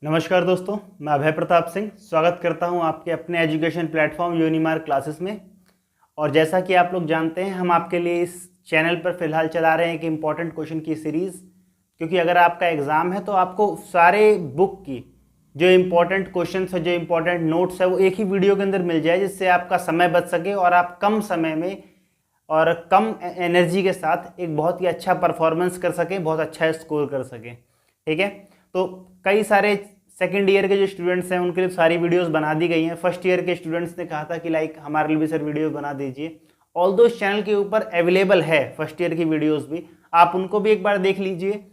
नमस्कार दोस्तों, मैं अभय प्रताप सिंह स्वागत करता हूं आपके अपने एजुकेशन प्लेटफॉर्म यूनिमार्क क्लासेस में। और जैसा कि आप लोग जानते हैं, हम आपके लिए इस चैनल पर फिलहाल चला रहे हैं कि इम्पॉर्टेंट क्वेश्चन की सीरीज़, क्योंकि अगर आपका एग्ज़ाम है तो आपको सारे बुक की जो इम्पोर्टेंट क्वेश्चन है, जो इम्पोर्टेंट नोट्स है, वो एक ही वीडियो के अंदर मिल जाए, जिससे आपका समय बच सके और आप कम समय में और कम एनर्जी के साथ एक बहुत ही अच्छा परफॉर्मेंस कर सकें, बहुत अच्छा स्कोर कर सकें। ठीक है, तो कई सारे सेकेंड ईयर के जो स्टूडेंट्स हैं उनके लिए सारी वीडियोस बना दी गई हैं। फर्स्ट ईयर के स्टूडेंट्स ने कहा था कि लाइक हमारे लिए भी सर वीडियो बना दीजिए। ऑल दो चैनल के ऊपर अवेलेबल है फर्स्ट ईयर की वीडियोस भी, आप उनको भी एक बार देख लीजिए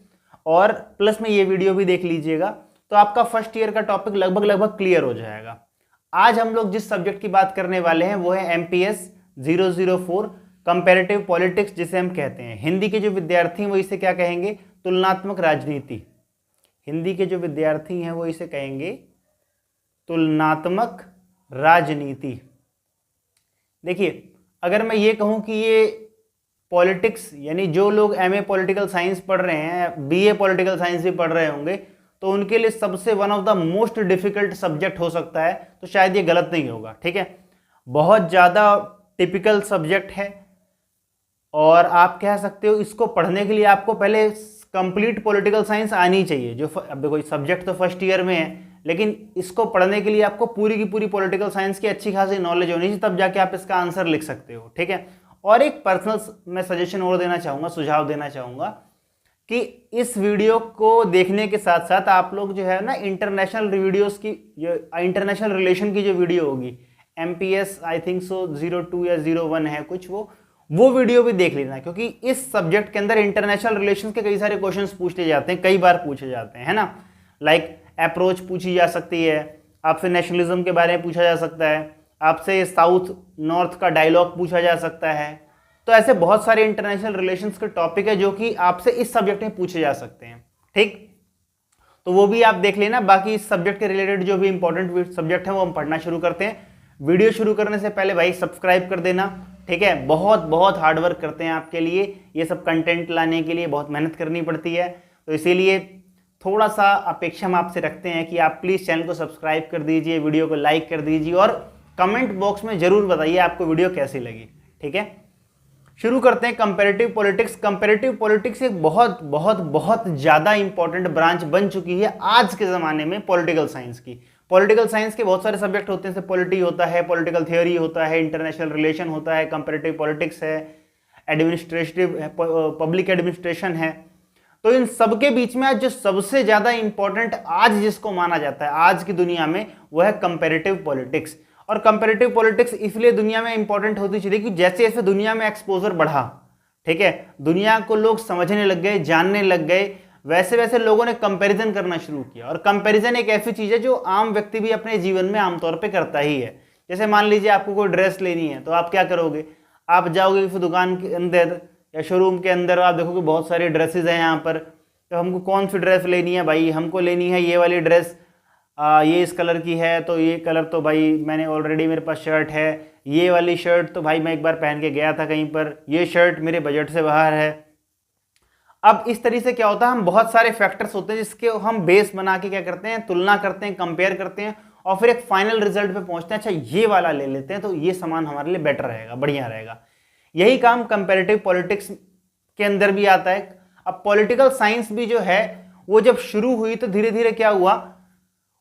और प्लस में ये वीडियो भी देख लीजिएगा, तो आपका फर्स्ट ईयर का टॉपिक लगभग क्लियर हो जाएगा। आज हम लोग जिस सब्जेक्ट की बात करने वाले हैं वो है MPS 004 कंपैरेटिव पॉलिटिक्स, जिसे हम कहते हैं। हिंदी के जो विद्यार्थी हैं वो इसे क्या कहेंगे? तुलनात्मक राजनीति। हिंदी के जो विद्यार्थी हैं वो इसे कहेंगे तुलनात्मक राजनीति। देखिए, अगर मैं ये कहूं कि ये पॉलिटिक्स, यानी जो लोग MA पॉलिटिकल साइंस पढ़ रहे हैं, BA पॉलिटिकल साइंस भी पढ़ रहे होंगे, तो उनके लिए सबसे one of the most difficult subject हो सकता है, तो शायद ये गलत नहीं होगा। ठीक है, बहुत ज़्यादा टिपिकल सब्जेक्ट है और आप कह सकते हो इसको पढ़ने के लिए आपको पहले कंप्लीट पॉलिटिकल साइंस आनी चाहिए। जो अब देखो, सब्जेक्ट तो फर्स्ट ईयर में है, लेकिन इसको पढ़ने के लिए आपको पूरी की पूरी पॉलिटिकल साइंस की अच्छी खासी नॉलेज होनी चाहिए, तब जाके आप इसका आंसर लिख सकते हो। ठीक है, और एक पर्सनल मैं सजेशन और देना चाहूँगा, सुझाव देना चाहूँगा कि इस वीडियो को देखने के साथ साथ आप लोग जो है ना, इंटरनेशनल वीडियोस की, जो इंटरनेशनल रिलेशन की जो वीडियो होगी, MPS आई थिंक सो 02 या 01 है कुछ, वो वीडियो भी देख लेना, क्योंकि इस सब्जेक्ट के अंदर इंटरनेशनल रिलेशंस के कई सारे क्वेश्चंस पूछे जाते हैं, कई बार पूछे जाते हैं, है ना। लाइक अप्रोच पूछी जा सकती है आपसे, नेशनलिज्म के बारे में पूछा जा सकता है आपसे, साउथ नॉर्थ का डायलॉग पूछा जा सकता है। तो ऐसे बहुत सारे इंटरनेशनल रिलेशंस के टॉपिक है जो कि आपसे इस सब्जेक्ट में पूछे जा सकते हैं। ठीक, तो वो भी आप देख लेना। बाकी इस सब्जेक्ट के रिलेटेड जो भी इंपॉर्टेंट सब्जेक्ट है वो हम पढ़ना शुरू करते हैं। वीडियो शुरू करने से पहले भाई सब्सक्राइब कर देना। ठीक है, बहुत बहुत हार्डवर्क करते हैं आपके लिए, ये सब कंटेंट लाने के लिए बहुत मेहनत करनी पड़ती है, तो इसीलिए थोड़ा सा अपेक्षा हम आपसे रखते हैं कि आप प्लीज़ चैनल को सब्सक्राइब कर दीजिए, वीडियो को लाइक कर दीजिए और कमेंट बॉक्स में ज़रूर बताइए आपको वीडियो कैसी लगी। ठीक है, शुरू करते हैं कंपैरेटिव पॉलिटिक्स। कंपैरेटिव पॉलिटिक्स एक बहुत बहुत बहुत ज़्यादा इंपॉर्टेंट ब्रांच बन चुकी है आज के ज़माने में पॉलिटिकल साइंस की। पॉलिटिकल साइंस के बहुत सारे सब्जेक्ट होते हैं, जैसे पॉलिटी होता है, पॉलिटिकल थियोरी होता है, इंटरनेशनल रिलेशन होता है, कंपैरेटिव पॉलिटिक्स है, एडमिनिस्ट्रेटिव पब्लिक एडमिनिस्ट्रेशन है। तो इन सबके बीच में आज जो सबसे ज़्यादा इंपॉर्टेंट आज जिसको माना जाता है आज की दुनिया में, वो है कंपैरेटिव पॉलिटिक्स। और कंपैरेटिव पॉलिटिक्स इसलिए दुनिया में इंपॉर्टेंट होती चली कि जैसे जैसे दुनिया में एक्सपोजर बढ़ा, ठीक है, दुनिया को लोग समझने लग गए, जानने लग गए, वैसे वैसे लोगों ने कंपैरिजन करना शुरू किया। और कंपैरिजन एक ऐसी चीज़ है जो आम व्यक्ति भी अपने जीवन में आमतौर पे करता ही है। जैसे मान लीजिए आपको कोई ड्रेस लेनी है, तो आप क्या करोगे? आप जाओगे किसी दुकान के अंदर या शोरूम के अंदर, आप देखोगे बहुत सारी ड्रेसेस हैं यहाँ पर, तो हमको कौन सी ड्रेस लेनी है भाई? हमको लेनी है ये वाली ड्रेस, ये इस कलर की है, तो ये कलर तो भाई मैंने ऑलरेडी, मेरे पास शर्ट है। ये वाली शर्ट तो भाई मैं एक बार पहन के गया था कहीं पर, ये शर्ट मेरे बजट से बाहर है। अब इस तरीके से क्या होता है, हम बहुत सारे फैक्टर्स होते हैं जिसके हम बेस बना के क्या करते हैं, तुलना करते हैं, कंपेयर करते हैं और फिर एक फाइनल रिजल्ट पे पहुंचते हैं, अच्छा ये वाला ले लेते हैं तो ये सामान हमारे लिए बेटर रहेगा, बढ़िया रहेगा। यही काम कंपैरेटिव पॉलिटिक्स के अंदर भी आता है। अब पॉलिटिकल साइंस भी जो है वो जब शुरू हुई तो धीरे धीरे क्या हुआ,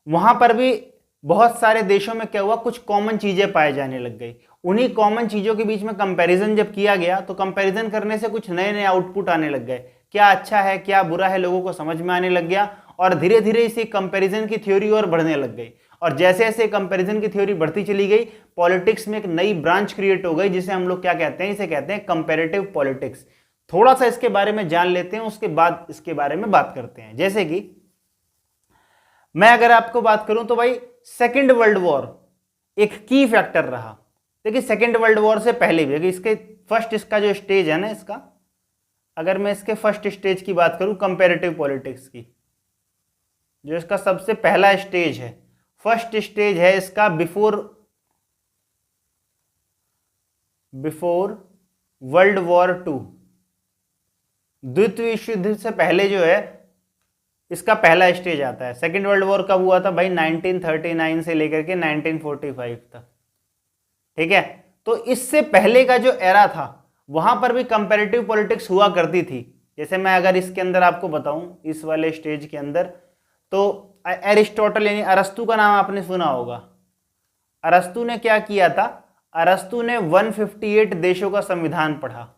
वहां पर भी बहुत सारे देशों में क्या हुआ, कुछ कॉमन चीजें पाए जाने लग गई। उन्हीं कॉमन चीजों के बीच में कंपैरिजन जब किया गया तो कंपैरिजन करने से कुछ नए नए आउटपुट आने लग गए, क्या अच्छा है क्या बुरा है लोगों को समझ में आने लग गया और धीरे धीरे इसी कंपैरिजन की थ्योरी और बढ़ने लग गई। और जैसे जैसे कंपैरिजन की थ्योरी बढ़ती चली गई, पॉलिटिक्स में एक नई ब्रांच क्रिएट हो गई जिसे हम लोग क्या कहते हैं, इसे कहते हैं कंपैरेटिव पॉलिटिक्स। थोड़ा सा इसके बारे में जान लेते हैं, उसके बाद इसके बारे में बात करते हैं। जैसे कि मैं अगर आपको बात करूं तो भाई सेकेंड वर्ल्ड वॉर एक की फैक्टर रहा। देखिए, सेकेंड वर्ल्ड वॉर से पहले भी, देखिए इसके फर्स्ट, इसका जो स्टेज है ना, इसका अगर मैं इसके फर्स्ट स्टेज की बात करूं कंपैरेटिव पॉलिटिक्स की, जो इसका सबसे पहला स्टेज है, फर्स्ट स्टेज है इसका बिफोर वर्ल्ड वॉर 2, द्वितीय विश्व युद्ध से पहले जो है इसका पहला स्टेज आता है। सेकेंड वर्ल्ड वॉर कब हुआ था भाई? 1939 से लेकर के 1945 तक, ठीक है। तो इससे पहले का जो एरा था वहां पर भी कंपैरेटिव पॉलिटिक्स हुआ करती थी। जैसे मैं अगर इसके अंदर आपको बताऊं, इस वाले स्टेज के अंदर, तो एरिस्टोटल यानी अरस्तु का नाम आपने सुना होगा। अरस्तु ने क्या किया था? अरस्तु ने 158 देशों का संविधान पढ़ा।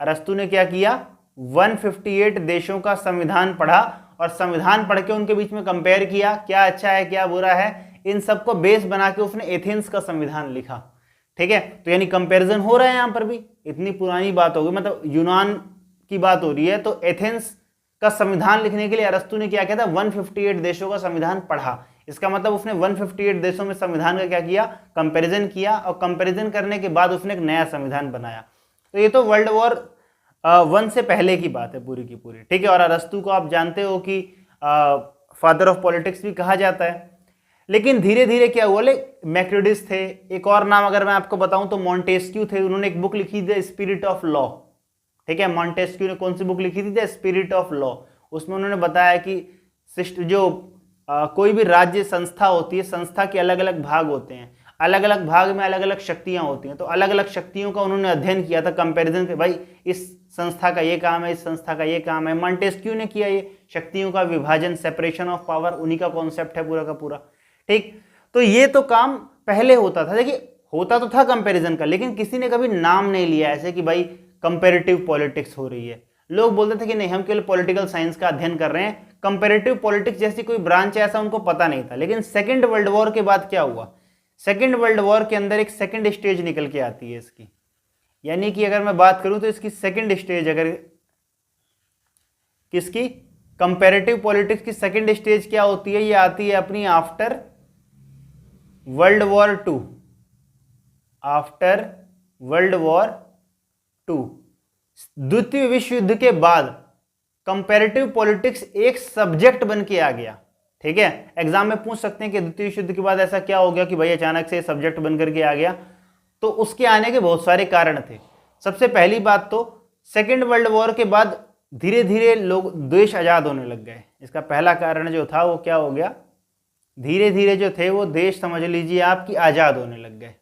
अरस्तु ने क्या किया? 158 देशों का संविधान पढ़ा और संविधान पढ़ के उनके बीच में कंपेयर किया, क्या अच्छा है क्या बुरा है, इन सबको बेस बना के उसने एथेंस का संविधान लिखा, ठीक है। तो यानी कंपैरिजन हो रहा है यहां पर भी। इतनी पुरानी बात होगी, मतलब यूनान की बात हो रही है, तो एथेंस का संविधान लिखने के लिए अरस्तु ने क्या किया था? 158 देशों का संविधान पढ़ा। इसका मतलब उसने 158 देशों में संविधान का क्या किया? कंपैरिजन किया, और कंपैरिजन करने के बाद उसने एक नया संविधान बनाया। तो ये तो वर्ल्ड वॉर 1 से पहले की बात है पूरी की पूरी, ठीक है। और अरस्तु को आप जानते हो कि फादर ऑफ पॉलिटिक्स भी कहा जाता है। लेकिन धीरे धीरे क्या हुआ, मैक्रेडिस थे, एक और नाम अगर मैं आपको बताऊं तो मॉन्टेस्क्यू थे, उन्होंने एक बुक लिखी थी स्पिरिट ऑफ लॉ, ठीक है। मॉन्टेस्क्यू ने कौन सी बुक लिखी थी? The spirit of law. उसमें उन्होंने बताया कि जो कोई भी राज्य संस्था होती है, संस्था के अलग अलग भाग होते हैं, अलग अलग भाग में अलग अलग शक्तियां होती हैं, तो अलग अलग शक्तियों का उन्होंने अध्ययन किया था कंपैरिजन पे, भाई इस संस्था का ये काम है, इस संस्था का ये काम है। मॉन्टेस्क्यू ने किया ये शक्तियों का विभाजन, सेपरेशन ऑफ पावर, उन्हीं का कॉन्सेप्ट है पूरा का पूरा, ठीक। तो ये तो काम पहले होता था, देखिए होता तो था कंपैरिजन का, लेकिन किसी ने कभी नाम नहीं लिया ऐसे कि भाई कंपैरेटिव पॉलिटिक्स हो रही है। लोग बोलते थे कि नहीं हम केवल पॉलिटिकल साइंस का अध्ययन कर रहे हैं, कंपैरेटिव पॉलिटिक्स जैसी कोई ब्रांच है ऐसा उनको पता नहीं था। लेकिन सेकेंड वर्ल्ड वॉर के बाद क्या हुआ? सेकेंड वर्ल्ड वॉर के अंदर एक सेकेंड स्टेज निकल के आती है इसकी, यानी कि अगर मैं बात करूं तो इसकी सेकेंड स्टेज, अगर किसकी? कंपैरेटिव पॉलिटिक्स की सेकेंड स्टेज क्या होती है? ये आती है अपनी after world war 2। After world war 2, द्वितीय विश्व युद्ध के बाद कंपैरेटिव पॉलिटिक्स एक सब्जेक्ट बन के आ गया, ठीक है। एग्जाम में पूछ सकते हैं कि द्वितीय विश्व युद्ध के बाद ऐसा क्या हो गया कि भाई अचानक से सब्जेक्ट बन करके आ गया। तो उसके आने के बहुत सारे कारण थे। सबसे पहली बात तो सेकेंड वर्ल्ड वॉर के बाद धीरे धीरे लोग देश आजाद होने लग गए। इसका पहला कारण जो था वो क्या हो गया? धीरे धीरे जो थे वो देश समझ लीजिए आपकी आजाद होने लग गए।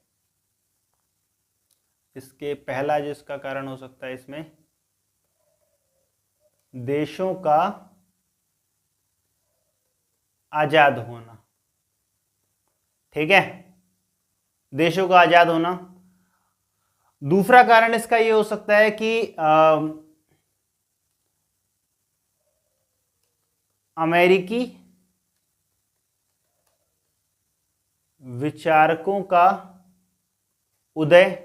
इसके पहला जो इसका कारण हो सकता है इसमें देशों का आजाद होना, ठीक है, देशों का आजाद होना। दूसरा कारण इसका ये हो सकता है कि अमेरिकी विचारकों का उदय।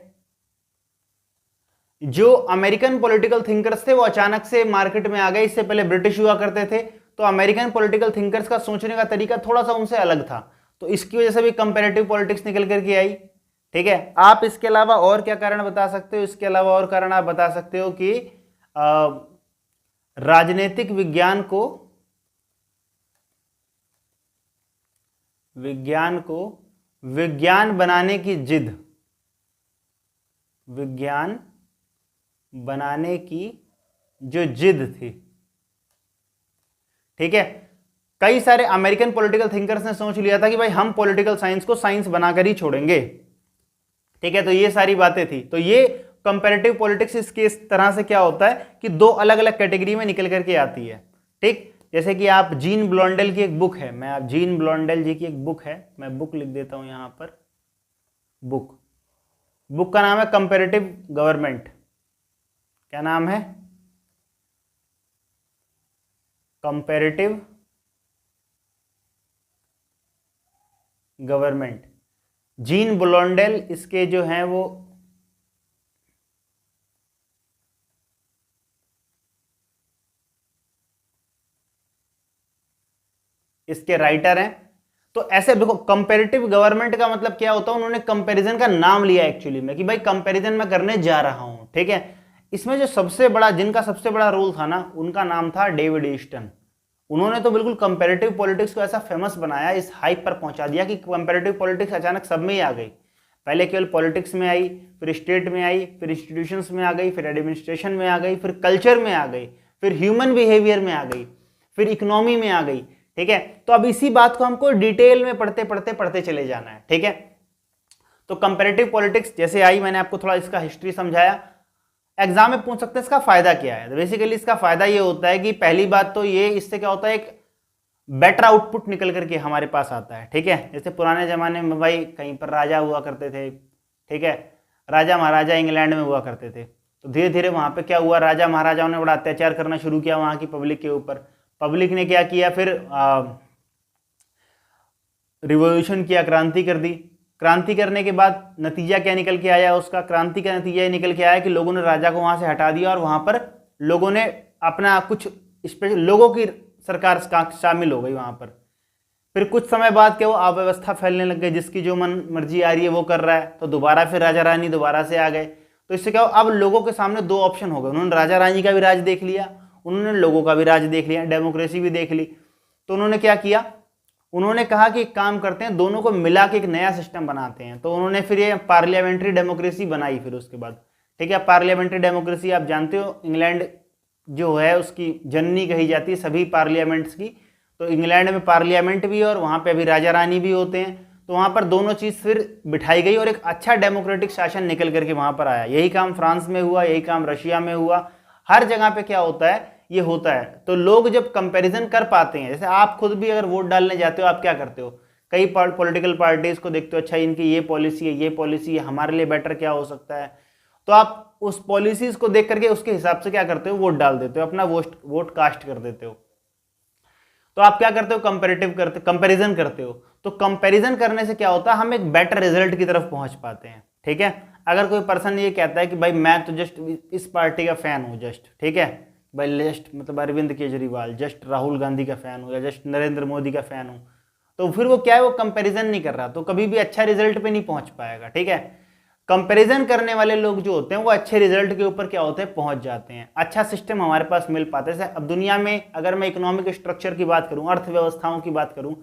जो अमेरिकन पॉलिटिकल थिंकर्स थे वो अचानक से मार्केट में आ गए। इससे पहले ब्रिटिश हुआ करते थे, तो अमेरिकन पॉलिटिकल थिंकर्स का सोचने का तरीका थोड़ा सा उनसे अलग था, तो इसकी वजह से भी कंपैरेटिव पॉलिटिक्स निकल करके आई, ठीक है। आप इसके अलावा और क्या कारण बता सकते हो? इसके अलावा और कारण आप बता सकते हो कि राजनीतिक विज्ञान बनाने की जिद, विज्ञान बनाने की जो जिद थी, ठीक है। कई सारे अमेरिकन पॉलिटिकल थिंकर्स ने सोच लिया था कि भाई हम पॉलिटिकल साइंस को साइंस बनाकर ही छोड़ेंगे, ठीक है। तो ये सारी बातें थी। तो ये कंपैरेटिव पॉलिटिक्स इसके इस तरह से क्या होता है कि दो अलग अलग कैटेगरी में निकल करके आती है, ठीक। जैसे कि आप जीन ब्लॉन्डेल की एक बुक है, जीन ब्लॉन्डेल जी की एक बुक है, मैं बुक लिख देता हूं यहां पर, बुक का नाम है कंपैरेटिव गवर्नमेंट। क्या नाम है? Comparative government. जीन ब्लॉन्डेल इसके जो हैं वो इसके राइटर हैं। तो ऐसे देखो कंपैरेटिव गवर्नमेंट का मतलब क्या होता है, उन्होंने कंपैरिजन का नाम लिया एक्चुअली में कि भाई कंपैरिजन मैं करने जा रहा हूं, ठीक है। इसमें जो जिनका सबसे बड़ा रोल था ना, उनका नाम था डेविड ईस्टन। उन्होंने तो बिल्कुल कंपैरेटिव पॉलिटिक्स को ऐसा फेमस बनाया, इस हाइप पर पहुंचा दिया कि कंपैरेटिव पॉलिटिक्स अचानक सब में ही आ गई। पहले केवल पॉलिटिक्स में आई, फिर स्टेट में आई, फिर इंस्टीट्यूशंस में आ गई, फिर एडमिनिस्ट्रेशन में आ गई, फिर कल्चर में आ गई, फिर ह्यूमन बिहेवियर में आ गई, फिर इकोनॉमी में आ गई। ठीक है, तो अब इसी बात को हमको डिटेल में पढ़ते चले जाना है। ठीक है, तो कंपैरेटिव पॉलिटिक्स जैसे आई, मैंने आपको थोड़ा इसका हिस्ट्री समझाया। एग्जाम में पूछ सकते हैं इसका फायदा क्या है। तो बेसिकली इसका फायदा ये होता है कि पहली बात तो ये, इससे क्या होता है, एक बेटर आउटपुट निकल करके हमारे पास आता है। ठीक है, जैसे पुराने जमाने में भाई कहीं पर राजा हुआ करते थे। ठीक है, राजा महाराजा इंग्लैंड में हुआ करते थे। तो धीरे धीरे वहां पे क्या हुआ, राजा महाराजाओं ने बड़ा अत्याचार करना शुरू किया वहां की पब्लिक के ऊपर। पब्लिक ने क्या किया, फिर रिवॉल्यूशन किया, क्रांति कर दी। क्रांति करने के बाद नतीजा क्या निकल के आया उसका, क्रांति का नतीजा ये निकल के आया कि लोगों ने राजा को वहां से हटा दिया और वहां पर लोगों ने अपना कुछ स्पेशल लोगों की सरकार शामिल हो गई वहां पर। फिर कुछ समय बाद क्या वो अव्यवस्था फैलने लग गई, जिसकी जो मन मर्जी आ रही है वो कर रहा है। तो दोबारा फिर राजा रानी दोबारा से आ गए। तो इससे क्या हो, अब लोगों के सामने दो ऑप्शन हो गए। उन्होंने राजा रानी का भी राज देख लिया, उन्होंने लोगों का भी राज देख लिया, डेमोक्रेसी भी देख ली। तो उन्होंने क्या किया, उन्होंने कहा कि एक काम करते हैं, दोनों को मिला के एक नया सिस्टम बनाते हैं। तो उन्होंने फिर ये पार्लियामेंट्री डेमोक्रेसी बनाई फिर उसके बाद। ठीक है, पार्लियामेंट्री डेमोक्रेसी आप जानते हो, इंग्लैंड जो है उसकी जननी कही जाती है सभी पार्लियामेंट्स की। तो इंग्लैंड में पार्लियामेंट भी है और वहाँ पे अभी राजा रानी भी होते हैं। तो वहाँ पर दोनों चीज़ फिर बिठाई गई और एक अच्छा डेमोक्रेटिक शासन निकल करके वहाँ पर आया। यही काम फ्रांस में हुआ, यही काम रशिया में हुआ। हर जगह पे क्या होता है, ये होता है। तो लोग जब कंपैरिजन कर पाते हैं, जैसे आप खुद भी अगर वोट डालने जाते हो, आप क्या करते हो, कई पॉलिटिकल पार्टीज को देखते हो, अच्छा इनकी ये पॉलिसी है, ये पॉलिसी है, हमारे लिए बेटर क्या हो सकता है। तो आप उस पॉलिसीज को देख करके उसके हिसाब से क्या करते हो, वोट डाल देते हो, अपना वोट कास्ट कर देते हो। तो आप क्या करते हो, कंपैरिजन करते हो। तो कंपैरिजन करने से क्या होता है, हम एक बेटर रिजल्ट की तरफ पहुंच पाते हैं। ठीक है, अगर कोई पर्सन ये कहता है कि भाई मैं तो जस्ट इस पार्टी का फैन हूँ, जस्ट ठीक है भाई, जस्ट मतलब अरविंद केजरीवाल, जस्ट राहुल गांधी का फैन हूँ या जस्ट नरेंद्र मोदी का फैन हूँ, तो फिर वो क्या है, वो कंपैरिजन नहीं कर रहा, तो कभी भी अच्छा रिजल्ट पे नहीं पहुंच पाएगा। ठीक है, कंपैरिजन करने वाले लोग जो होते हैं वो अच्छे रिजल्ट के ऊपर क्या होते हैं, पहुंच जाते हैं। अच्छा सिस्टम हमारे पास मिल पाता है। जैसे अब दुनिया में अगर मैं इकोनॉमिक स्ट्रक्चर की बात करूं, अर्थव्यवस्थाओं की बात करूं,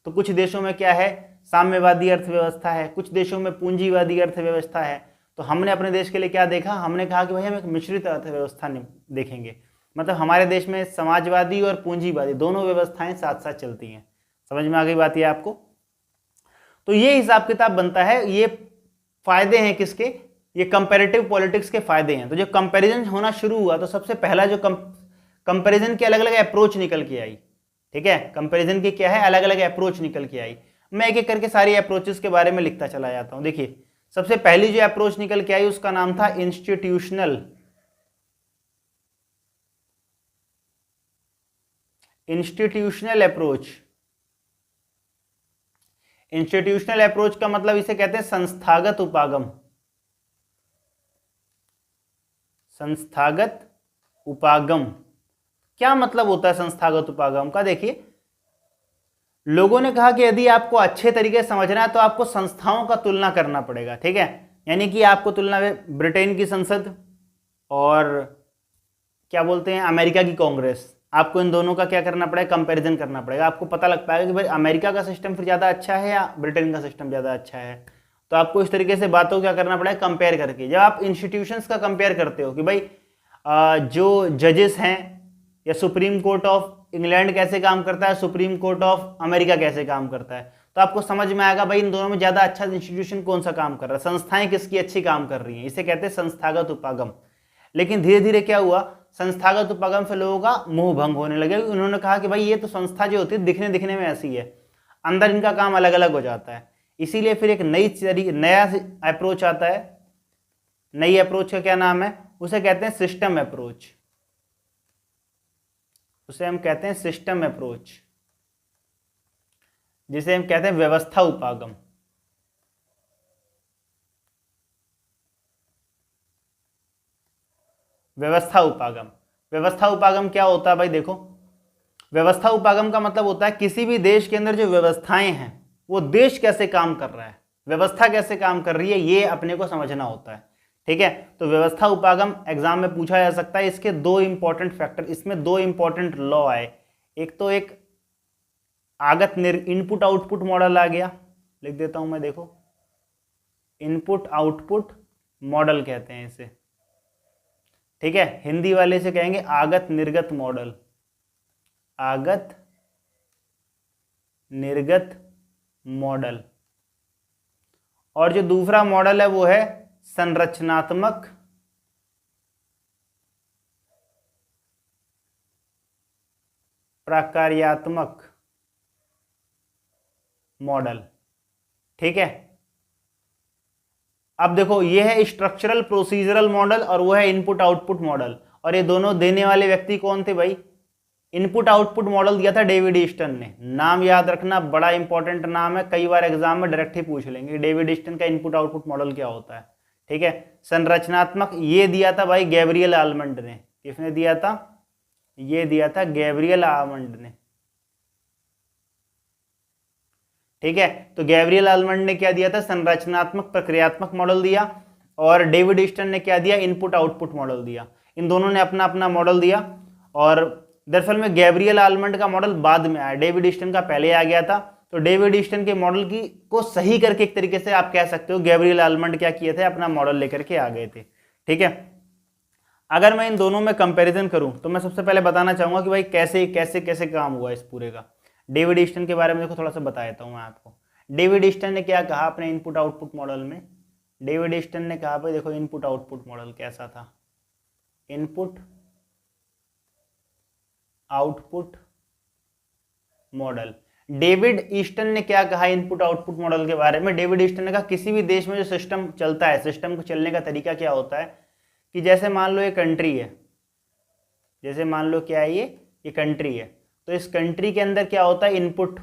तो कुछ देशों में क्या है, साम्यवादी अर्थव्यवस्था है, कुछ देशों में पूंजीवादी अर्थव्यवस्था है। तो हमने अपने देश के लिए क्या देखा, हमने कहा कि भाई हम एक मिश्रित अर्थव्यवस्था देखेंगे। मतलब हमारे देश में समाजवादी और पूंजीवादी दोनों व्यवस्थाएं साथ साथ चलती हैं। समझ में आ गई बात ये आपको। तो ये हिसाब किताब बनता है। ये फायदे हैं किसके, ये कंपैरेटिव पॉलिटिक्स के फायदे हैं। तो जब कंपैरिजन होना शुरू हुआ तो सबसे पहला जो कंपैरिजन की अलग अलग अप्रोच निकल के आई। ठीक है, कंपैरिजन की क्या है, अलग अलग अप्रोच निकल के आई। मैं एक एक करके सारी अप्रोचेस के बारे में लिखता चला जाता हूं। देखिए, सबसे पहली जो अप्रोच निकल के आई उसका नाम था इंस्टीट्यूशनल अप्रोच। इंस्टीट्यूशनल अप्रोच का मतलब इसे कहते हैं संस्थागत उपागम। संस्थागत उपागम क्या मतलब होता है संस्थागत उपागम का? देखिए, लोगों ने कहा कि यदि आपको अच्छे तरीके से समझना है तो आपको संस्थाओं का तुलना करना पड़ेगा। ठीक है, यानी कि आपको तुलना में ब्रिटेन की संसद और क्या बोलते हैं अमेरिका की कांग्रेस, आपको इन दोनों का क्या करना पड़ेगा, कंपैरिजन करना पड़ेगा। आपको पता लग पाएगा कि भाई अमेरिका का सिस्टम फिर ज़्यादा अच्छा है या ब्रिटेन का सिस्टम ज़्यादा अच्छा है। तो आपको इस तरीके से बातों को क्या करना पड़ेगा, कंपेयर करके। जब आप इंस्टीट्यूशंस का कंपेयर करते हो कि भाई जो जजेस हैं या सुप्रीम कोर्ट ऑफ इंग्लैंड कैसे काम करता है, सुप्रीम कोर्ट ऑफ अमेरिका कैसे काम करता है, तो आपको समझ में आएगा भाई इन दोनों में ज़्यादा अच्छा इंस्टीट्यूशन कौन सा काम कर रहा है, संस्थाएं किसकी अच्छी काम कर रही हैं। इसे कहते हैं संस्थागत उपागम। लेकिन धीरे धीरे क्या हुआ, संस्थागत उपागम से लोगों का मोह भंग होने लगे। उन्होंने कहा कि भाई ये तो संस्था जो होती है दिखने में ऐसी है, अंदर इनका काम अलग अलग हो जाता है। इसीलिए फिर एक नया अप्रोच आता है। नई अप्रोच का क्या नाम है, उसे कहते हैं सिस्टम अप्रोच। उसे हम कहते हैं सिस्टम अप्रोच, जिसे हम कहते हैं व्यवस्था उपागम। व्यवस्था उपागम, व्यवस्था उपागम क्या होता है भाई? देखो, व्यवस्था उपागम का मतलब होता है किसी भी देश के अंदर जो व्यवस्थाएं हैं वो देश कैसे काम कर रहा है, व्यवस्था कैसे काम कर रही है, ये अपने को समझना होता है। ठीक है, तो व्यवस्था उपागम एग्जाम में पूछा जा सकता है। इसके दो इंपॉर्टेंट फैक्टर, इसमें दो इंपॉर्टेंट लॉ आए। एक तो एक आगत इनपुट आउटपुट मॉडल आ गया, लिख देता हूं मैं, देखो इनपुट आउटपुट मॉडल कहते हैं इसे। ठीक है, हिंदी वाले से कहेंगे आगत निर्गत मॉडल, आगत निर्गत मॉडल। और जो दूसरा मॉडल है वो है संरचनात्मक प्रकार्यात्मक मॉडल। ठीक है, अब देखो ये है स्ट्रक्चरल प्रोसीजरल मॉडल और वो है इनपुट आउटपुट मॉडल। और ये दोनों देने वाले व्यक्ति कौन थे भाई? इनपुट आउटपुट मॉडल दिया था डेविड ईस्टन ने। नाम याद रखना, बड़ा इंपॉर्टेंट नाम है, कई बार एग्जाम में डायरेक्ट ही पूछ लेंगे डेविड ईस्टन का इनपुट आउटपुट मॉडल क्या होता है। ठीक है, संरचनात्मक ये दिया था भाई गैब्रियल आलमंड ने। किसने दिया था? ये दिया था गैब्रियल आलमंड ने। ठीक है, तो गैब्रियल आलमंड ने क्या दिया था? संरचनात्मक प्रक्रियात्मक मॉडल दिया। और डेविड ईस्टन ने क्या दिया? इनपुट आउटपुट मॉडल दिया। इन दोनों ने अपना अपना मॉडल दिया। और दरअसल में गैब्रियल आलमंड का मॉडल बाद में आया, डेविड ईस्टन का पहले आ गया था। तो डेविड ईस्टन के मॉडल की को सही करके एक तरीके से आप कह सकते हो गैब्रियल आलमंड क्या किए थे? अपना मॉडल लेकर के आ गए थे। ठीक है, अगर मैं इन दोनों में कंपैरिजन करूं तो मैं सबसे पहले बताना चाहूंगा कि भाई कैसे कैसे कैसे काम हुआ इस पूरे का। डेविड ईस्टन के बारे में देखो थोड़ा सा बता देता हूं मैं आपको। डेविड ईस्टन ने क्या कहा अपने इनपुट आउटपुट मॉडल में? डेविड ईस्टन ने कहा भाई देखो इनपुट आउटपुट मॉडल कैसा था। Input output model, David Easton ने क्या कहा इनपुट आउटपुट मॉडल के बारे में? डेविड ईस्टन ने कहा किसी भी देश में जो सिस्टम चलता है, सिस्टम को चलने का तरीका क्या होता है कि जैसे मान लो ये कंट्री है, जैसे मान लो क्या है ये कंट्री है, तो इस कंट्री के अंदर क्या होता है? इनपुट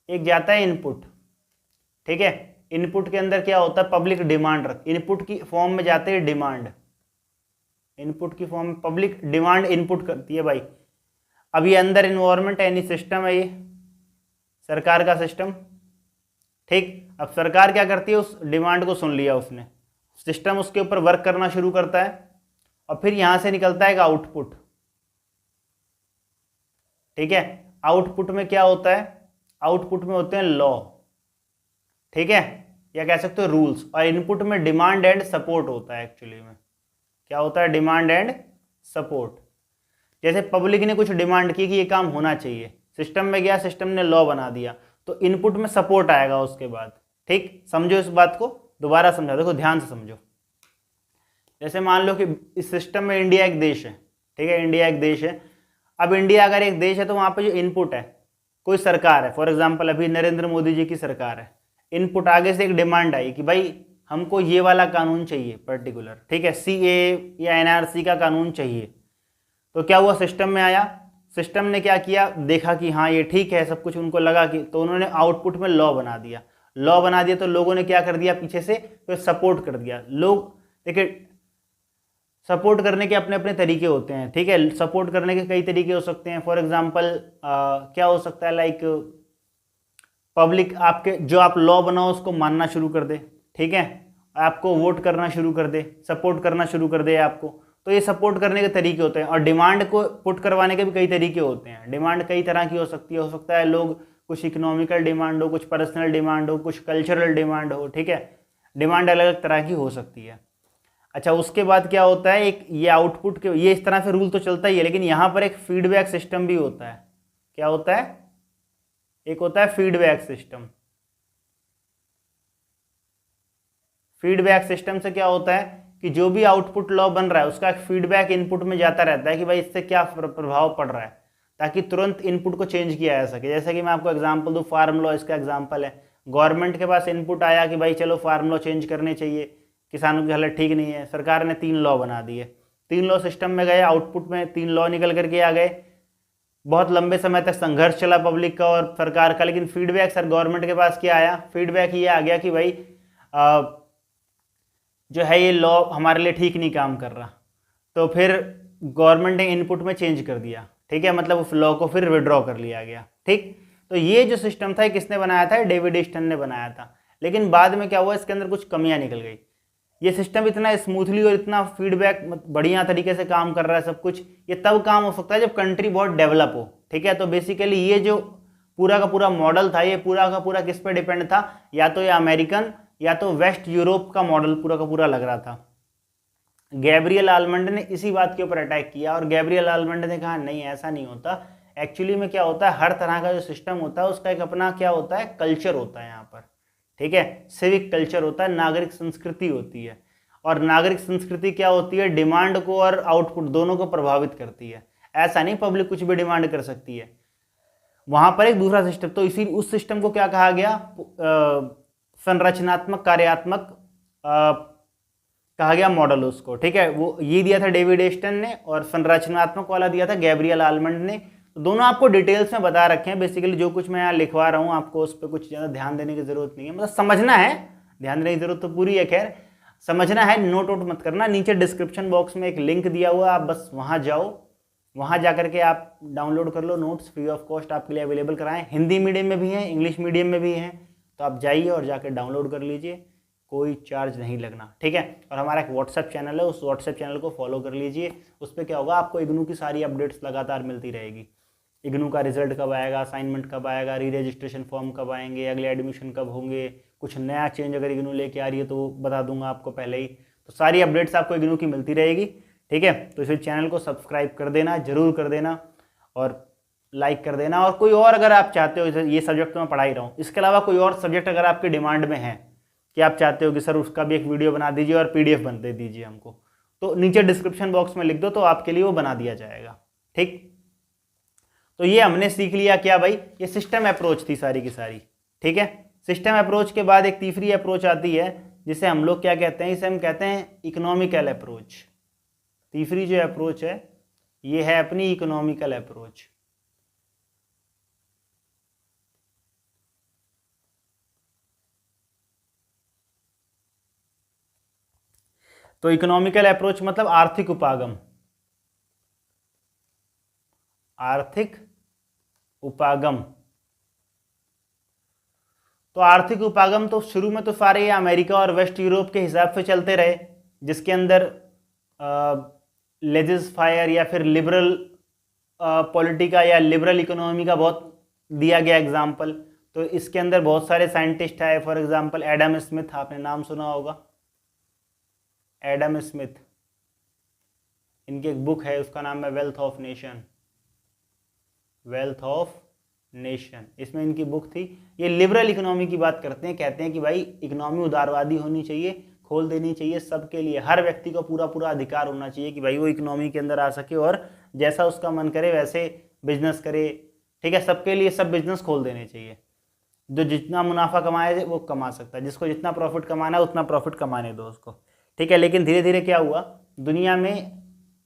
एक जाता है इनपुट। ठीक है, इनपुट के अंदर क्या होता है? पब्लिक डिमांड रख, इनपुट की फॉर्म में जाते हैं डिमांड, इनपुट की फॉर्म में पब्लिक डिमांड इनपुट करती है भाई। अब ये अंदर इन्वायरमेंट है, यानी सिस्टम है, ये सरकार का सिस्टम। ठीक, अब सरकार क्या करती है? उस डिमांड को सुन लिया उसने, सिस्टम उसके ऊपर वर्क करना शुरू करता है और फिर यहां से निकलता है एक आउटपुट। ठीक है, आउटपुट में क्या होता है? आउटपुट में होते हैं लॉ, ठीक है, या कह सकते हो रूल्स। और इनपुट में डिमांड एंड सपोर्ट होता है। एक्चुअली में क्या होता है? Demand and support. जैसे पब्लिक ने कुछ डिमांड की कि ये काम होना चाहिए, सिस्टम में गया, सिस्टम ने लॉ बना दिया, तो इनपुट में सपोर्ट आएगा उसके बाद। ठीक, समझो इस बात को, दोबारा समझा, देखो ध्यान से समझो। जैसे मान लो कि इस सिस्टम में इंडिया एक देश है। ठीक है, इंडिया एक देश है। अब इंडिया अगर एक देश है तो वहां पे जो इनपुट है, कोई सरकार है, फॉर एग्जांपल अभी नरेंद्र मोदी जी की सरकार है, इनपुट आगे से एक डिमांड आई कि भाई हमको ये वाला कानून चाहिए पर्टिकुलर। ठीक है, सीए या एनआरसी का कानून चाहिए। तो क्या हुआ? सिस्टम में आया, सिस्टम ने क्या किया? देखा कि हाँ ये ठीक है, सब कुछ उनको लगा कि, तो उन्होंने आउटपुट में लॉ बना दिया। लॉ बना दिया तो लोगों ने क्या कर दिया? पीछे से तो सपोर्ट कर दिया। लोग देखिए सपोर्ट करने के अपने अपने तरीके होते हैं। ठीक है, सपोर्ट करने के कई तरीके हो सकते हैं। फॉर एग्जांपल क्या हो सकता है? लाइक पब्लिक आपके जो आप लॉ बनाओ उसको मानना शुरू कर दे। ठीक है, आपको वोट करना शुरू कर दे, सपोर्ट करना शुरू कर दे आपको, तो ये सपोर्ट करने के तरीके होते हैं। और डिमांड को पुट करवाने के भी कई तरीके होते हैं। डिमांड कई तरह की हो सकती है, हो सकता है लोग कुछ इकोनॉमिकल डिमांड हो, कुछ पर्सनल डिमांड हो, कुछ कल्चरल डिमांड हो। ठीक है, डिमांड अलग अलग तरह की हो सकती है। अच्छा, उसके बाद क्या होता है? एक ये आउटपुट के, ये इस तरह से रूल तो चलता ही है, लेकिन यहाँ पर एक फीडबैक सिस्टम भी होता है। क्या होता है? एक होता है फीडबैक सिस्टम। फीडबैक सिस्टम से क्या होता है कि जो भी आउटपुट लॉ बन रहा है उसका एक फीडबैक इनपुट में जाता रहता है कि भाई इससे क्या प्रभाव पड़ रहा है, ताकि तुरंत इनपुट को चेंज किया जा सके। जैसे कि मैं आपको एग्जांपल दूं, फार्म लॉ इसका एग्जांपल है। गवर्नमेंट के पास इनपुट आया कि भाई चलो फार्म लॉ चेंज करने चाहिए, किसानों की हालत ठीक नहीं है, सरकार ने 3 लॉ बना दिए। 3 लॉ सिस्टम में गए, आउटपुट में 3 लॉ निकल करके आ गए। बहुत लंबे समय तक संघर्ष चला पब्लिक का और सरकार का, लेकिन फीडबैक सर गवर्नमेंट के पास क्या आया? फीडबैक ये आ गया कि भाई जो है ये लॉ हमारे लिए ठीक नहीं काम कर रहा। तो फिर गवर्नमेंट ने इनपुट में चेंज कर दिया। ठीक है, मतलब उस लॉ को फिर विड्रॉ कर लिया गया। ठीक, तो ये जो सिस्टम था किसने बनाया था? डेविड ईस्टन ने बनाया था। लेकिन बाद में क्या हुआ? इसके अंदर कुछ कमियां निकल गई। ये सिस्टम इतना स्मूथली और इतना फीडबैक बढ़िया तरीके से काम कर रहा है सब कुछ, ये तब काम हो सकता है जब कंट्री बहुत डेवलप हो। ठीक है, तो बेसिकली ये जो पूरा का पूरा मॉडल था, ये पूरा का पूरा किस पे डिपेंड था? या तो ये अमेरिकन या तो वेस्ट यूरोप का मॉडल पूरा का पूरा लग रहा था। गैब्रियल आलमंड ने इसी बात के ऊपर अटैक किया और गैब्रियल आलमंड ने कहा नहीं ऐसा नहीं होता, एक्चुअली में क्या होता है, हर तरह का जो सिस्टम होता है उसका एक अपना क्या होता है, कल्चर होता है यहाँ पर, ठीक है, सिविक कल्चर होता है, नागरिक संस्कृति होती है। और नागरिक संस्कृति क्या होती है, डिमांड को और आउटपुट दोनों को प्रभावित करती है। ऐसा नहीं पब्लिक कुछ भी डिमांड कर सकती है, वहां पर एक दूसरा सिस्टम। तो इसी उस सिस्टम को क्या कहा गया, संरचनात्मक कार्यात्मक कहा गया मॉडल उसको, ठीक है। वो ये दिया था डेविड एस्टन ने और संरचनात्मक वाला दिया था गैब्रियल आलमंड ने। तो दोनों आपको डिटेल्स में बता रखे हैं। बेसिकली जो कुछ मैं यहाँ लिखवा रहा हूँ आपको उस पर कुछ ज़्यादा ध्यान देने की जरूरत नहीं है, मतलब समझना है, ध्यान देने की जरूरत तो पूरी है, खैर समझना है, नोट आउट मत करना। नीचे डिस्क्रिप्शन बॉक्स में एक लिंक दिया हुआ है, आप बस वहाँ जाओ, वहाँ जा करके आप डाउनलोड कर लो नोट्स, फ्री ऑफ कॉस्ट आपके लिए अवेलेबल कराएं। हिंदी मीडियम में भी हैं, इंग्लिश मीडियम में भी हैं, तो आप जाइए और जाकर डाउनलोड कर लीजिए, कोई चार्ज नहीं लगना, ठीक है। और हमारा एक व्हाट्सएप चैनल है, उस व्हाट्सएप चैनल को फॉलो कर लीजिए। उस पर क्या होगा, आपको इग्नू की सारी अपडेट्स लगातार मिलती रहेगी। इग्नू का रिजल्ट कब आएगा, असाइनमेंट कब आएगा, री रजिस्ट्रेशन फॉर्म कब आएंगे, अगले एडमिशन कब होंगे, कुछ नया चेंज अगर इग्नू लेके आ रही है तो बता दूंगा आपको पहले ही। तो सारी अपडेट्स आपको इग्नू की मिलती रहेगी, ठीक है। तो इस चैनल को सब्सक्राइब कर देना, जरूर कर देना और लाइक कर देना। और कोई और अगर आप चाहते हो, ये सब्जेक्ट तो मैं पढ़ा ही रहा हूँ, इसके अलावा कोई और सब्जेक्ट अगर आपके डिमांड में है कि आप चाहते हो कि सर उसका भी एक वीडियो बना दीजिए और PDF बन दे दीजिए हमको, तो नीचे डिस्क्रिप्शन बॉक्स में लिख दो, तो आपके लिए वो बना दिया जाएगा, ठीक। तो ये हमने सीख लिया क्या भाई, ये सिस्टम अप्रोच थी सारी की सारी, ठीक है। सिस्टम अप्रोच के बाद एक तीसरी अप्रोच आती है जिसे हम लोग क्या कहते हैं, इसे हम कहते हैं इकोनॉमिकल अप्रोच। तीसरी जो अप्रोच है ये है अपनी इकोनॉमिकल अप्रोच। तो इकोनॉमिकल अप्रोच मतलब आर्थिक उपागम, आर्थिक उपागम। तो आर्थिक उपागम तो शुरू में तो सारे ये अमेरिका और वेस्ट यूरोप के हिसाब से चलते रहे, जिसके अंदर लेजिस फायर या फिर लिबरल पॉलिटिका या लिबरल इकोनॉमी का बहुत दिया गया एग्जाम्पल। तो इसके अंदर बहुत सारे साइंटिस्ट आए, फॉर एग्जाम्पल एडम स्मिथ, आपने नाम सुना होगा, एडम स्मिथ, इनकी एक बुक है उसका नाम है wealth of nation, wealth of nation, इसमें इनकी बुक थी। ये लिबरल इकोनॉमी की बात करते हैं, कहते हैं कि भाई इकोनॉमी उदारवादी होनी चाहिए, खोल देनी चाहिए सबके लिए, हर व्यक्ति को पूरा पूरा अधिकार होना चाहिए कि भाई वो इकोनॉमी के अंदर आ सके और जैसा उसका मन करे वैसे बिजनेस करे, ठीक है। सबके लिए सब बिजनेस खोल देने चाहिए, जो जितना मुनाफा कमाए वो कमा सकता है, जिसको जितना प्रॉफिट कमाना है उतना प्रॉफिट कमाने दो उसको, ठीक है। लेकिन धीरे धीरे क्या हुआ, दुनिया में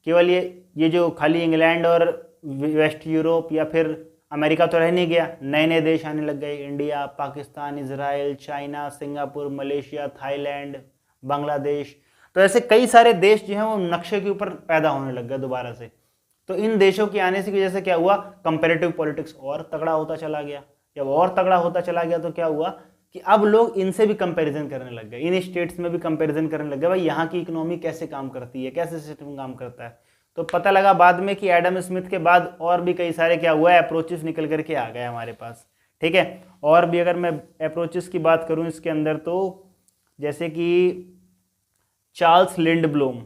केवल ये जो खाली इंग्लैंड और वेस्ट यूरोप या फिर अमेरिका तो रह नहीं गया, नए नए देश आने लग गए, India, Pakistan, Israel, China, Singapore, Malaysia, Thailand, Bangladesh. तो ऐसे कई सारे देश जो हैं वो नक्शे के ऊपर पैदा होने लग गए दोबारा से। तो इन देशों के आने से वजह से क्या हुआ, कंपैरेटिव पॉलिटिक्स और तगड़ा होता चला गया। जब और तगड़ा होता चला गया तो क्या हुआ कि अब लोग इनसे भी कंपैरिजन करने लग गए, इन स्टेट्स में भी कंपैरिजन करने लग गए, भाई यहाँ की इकोनॉमी कैसे काम करती है, कैसे सिस्टम काम करता है। तो पता लगा बाद में कि एडम स्मिथ के बाद और भी कई सारे क्या हुआ अप्रोचेस निकल करके आ गए हमारे पास, ठीक है। और भी अगर मैं अप्रोचेस की बात करूं इसके अंदर, तो जैसे कि चार्ल्स लिंडब्लोम,